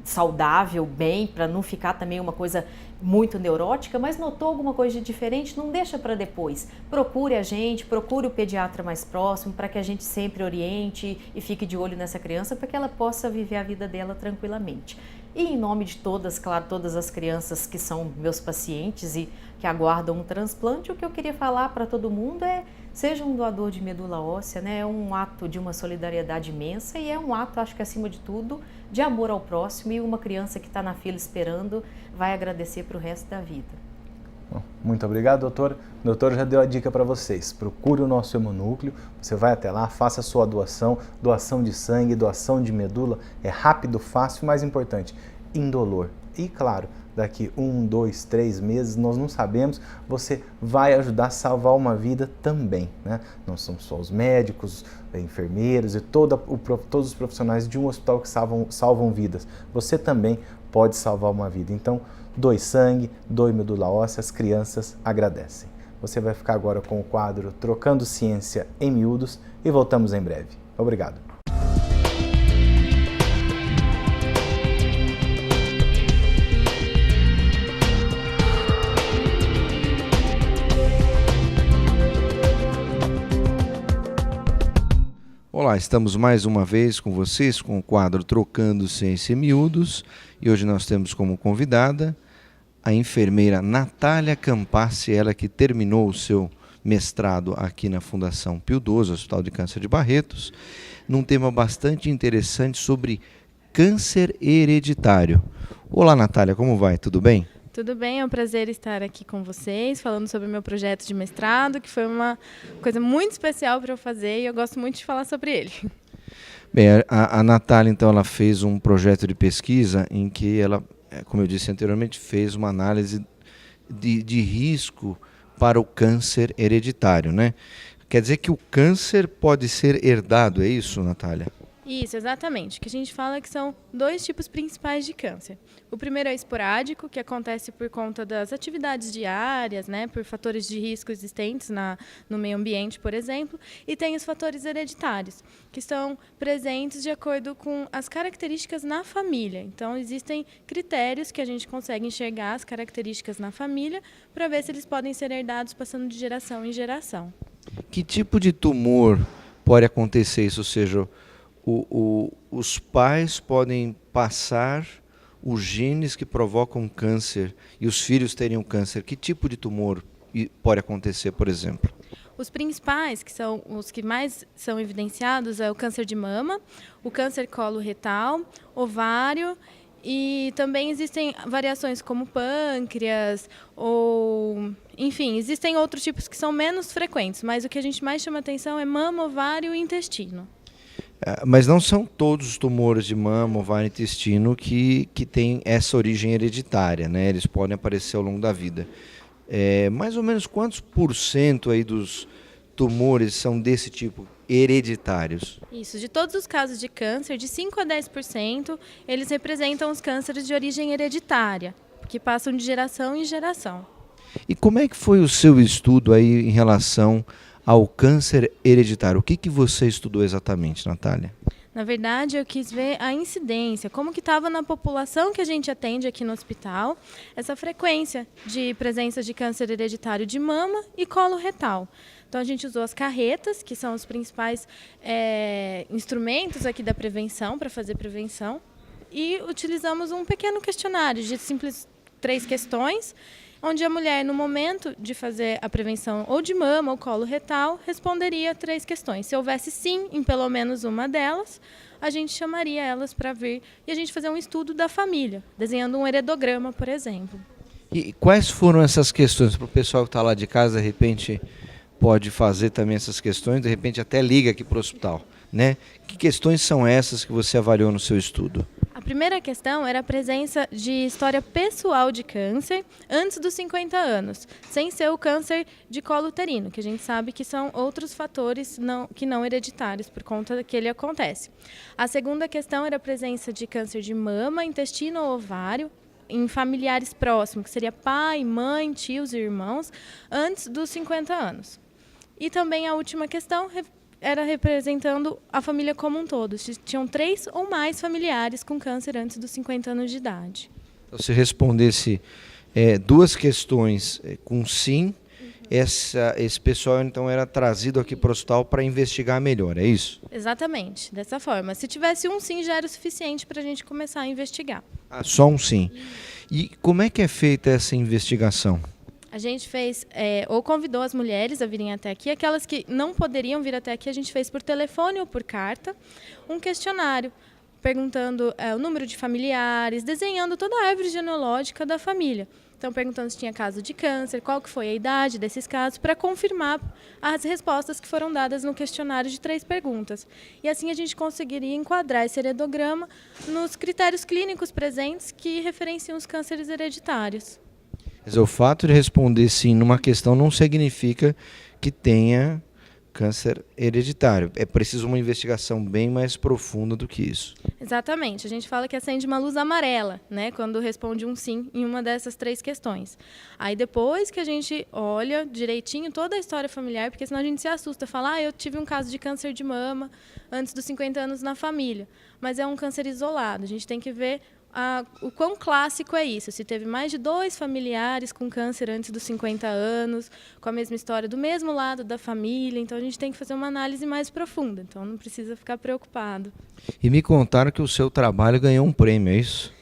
saudável, bem, para não ficar também uma coisa muito neurótica, mas notou alguma coisa de diferente, não deixa para depois. Procure a gente, procure o pediatra mais próximo, para que a gente sempre oriente e fique de olho nessa criança, para que ela possa viver a vida dela tranquilamente. E em nome de todas, claro, todas as crianças que são meus pacientes e que aguardam um transplante, o que eu queria falar para todo mundo é: seja um doador de medula óssea, né? É um ato de uma solidariedade imensa e é um ato, acho que acima de tudo, de amor ao próximo, e uma criança que está na fila esperando vai agradecer para o resto da vida. Bom, muito obrigado, doutor. O doutor já deu a dica para vocês. Procure o nosso hemonúcleo, você vai até lá, faça a sua doação de sangue, doação de medula, é rápido, fácil e, mais importante, indolor. E claro, daqui 1, 2, 3 meses, nós não sabemos, você vai ajudar a salvar uma vida também, né? Não são só os médicos, enfermeiros e todos os profissionais de um hospital que salvam vidas. Você também pode salvar uma vida. Então, doe sangue, doe medula óssea, as crianças agradecem. Você vai ficar agora com o quadro Trocando Ciência em Miúdos e voltamos em breve. Obrigado. Olá, estamos mais uma vez com vocês com o quadro Trocando Ciência em Miúdos e hoje nós temos como convidada a enfermeira Natália Campassi, ela que terminou o seu mestrado aqui na Fundação Pio XII, Hospital de Câncer de Barretos, num tema bastante interessante sobre câncer hereditário. Olá, Natália, como vai? Tudo bem? Tudo bem, é um prazer estar aqui com vocês, falando sobre o meu projeto de mestrado, que foi uma coisa muito especial para eu fazer e eu gosto muito de falar sobre ele. Bem, a Natália, então, ela fez um projeto de pesquisa em que ela, como eu disse anteriormente, fez uma análise de risco para o câncer hereditário, né? Quer dizer que o câncer pode ser herdado, é isso, Natália? Isso, exatamente. O que a gente fala é que são 2 tipos principais de câncer. O primeiro é esporádico, que acontece por conta das atividades diárias, né, por fatores de risco existentes no meio ambiente, por exemplo. E tem os fatores hereditários, que estão presentes de acordo com as características na família. Então, existem critérios que a gente consegue enxergar as características na família para ver se eles podem ser herdados passando de geração em geração. Que tipo de tumor pode acontecer isso? Ou seja, os pais podem passar os genes que provocam câncer e os filhos teriam câncer. Que tipo de tumor pode acontecer, por exemplo? Os principais, que são os que mais são evidenciados, é o câncer de mama, o câncer coloretal, ovário, e também existem variações como pâncreas, ou enfim, existem outros tipos que são menos frequentes, mas o que a gente mais chama atenção é mama, ovário e intestino. Mas não são todos os tumores de mama, ovário e intestino que têm essa origem hereditária, né? Eles podem aparecer ao longo da vida. Mais ou menos quantos % aí dos tumores são desse tipo, hereditários? Isso, de todos os casos de câncer, de 5 a 10%, eles representam os cânceres de origem hereditária, que passam de geração em geração. E como é que foi o seu estudo aí em relação ao câncer hereditário? O que você estudou exatamente, Natália? Na verdade, eu quis ver a incidência, como que estava na população que a gente atende aqui no hospital, essa frequência de presença de câncer hereditário de mama e colo retal. Então, a gente usou as carretas, que são os principais instrumentos aqui da prevenção, para fazer prevenção, e utilizamos um pequeno questionário de simples 3 questões, onde a mulher, no momento de fazer a prevenção ou de mama ou colo retal, responderia 3 questões. Se houvesse sim em pelo menos uma delas, a gente chamaria elas para vir e a gente fazer um estudo da família, desenhando um heredograma, por exemplo. E quais foram essas questões? Para o pessoal que está lá de casa, de repente, pode fazer também essas questões, de repente até liga aqui para o hospital, né? Que questões são essas que você avaliou no seu estudo? A primeira questão era a presença de história pessoal de câncer antes dos 50 anos, sem ser o câncer de colo uterino, que a gente sabe que são outros fatores que não hereditários, por conta que ele acontece. A segunda questão era a presença de câncer de mama, intestino ou ovário, em familiares próximos, que seria pai, mãe, tios e irmãos, antes dos 50 anos. E também a última questão era representando a família como um todo. Tinham 3 ou mais familiares com câncer antes dos 50 anos de idade. Então, se respondesse 2 questões com sim, esse pessoal então era trazido aqui para o hospital para investigar melhor, é isso? Exatamente, dessa forma. Se tivesse um sim, já era o suficiente para a gente começar a investigar. Só um sim. E como é que é feita essa investigação? A gente fez, ou convidou as mulheres a virem até aqui, aquelas que não poderiam vir até aqui, a gente fez por telefone ou por carta, um questionário, perguntando o número de familiares, desenhando toda a árvore genealógica da família. Então, perguntando se tinha caso de câncer, qual que foi a idade desses casos, para confirmar as respostas que foram dadas no questionário de 3 perguntas. E assim a gente conseguiria enquadrar esse heredograma nos critérios clínicos presentes que referenciam os cânceres hereditários. Quer dizer, o fato de responder sim numa questão não significa que tenha câncer hereditário. É preciso uma investigação bem mais profunda do que isso. Exatamente. A gente fala que acende uma luz amarela, né, quando responde um sim em uma dessas 3 questões. Aí depois que a gente olha direitinho toda a história familiar, porque senão a gente se assusta, fala, eu tive um caso de câncer de mama antes dos 50 anos na família. Mas é um câncer isolado. A gente tem que ver o quão clássico é isso, se teve mais de 2 familiares com câncer antes dos 50 anos, com a mesma história do mesmo lado da família, então a gente tem que fazer uma análise mais profunda, então não precisa ficar preocupado. E me contaram que o seu trabalho ganhou um prêmio, é isso?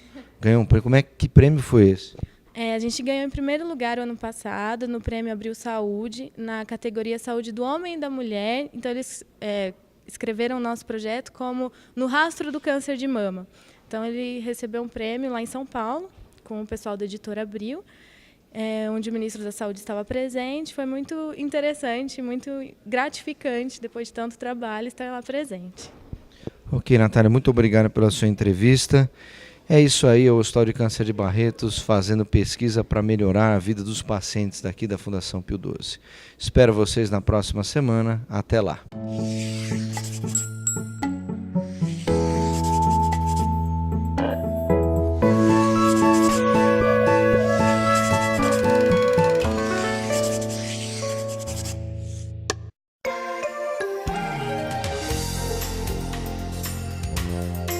Ganhou um prêmio. Que prêmio foi esse? A gente ganhou em primeiro lugar o ano passado, no Prêmio Abril Saúde, na categoria Saúde do Homem e da Mulher, então eles escreveram o nosso projeto como No Rastro do Câncer de Mama. Então, ele recebeu um prêmio lá em São Paulo, com o pessoal da Editora Abril, onde o ministro da Saúde estava presente. Foi muito interessante, muito gratificante, depois de tanto trabalho, estar lá presente. Ok, Natália, muito obrigado pela sua entrevista. É isso aí, o Hospital de Câncer de Barretos fazendo pesquisa para melhorar a vida dos pacientes daqui da Fundação Pio XII. Espero vocês na próxima semana. Até lá. Música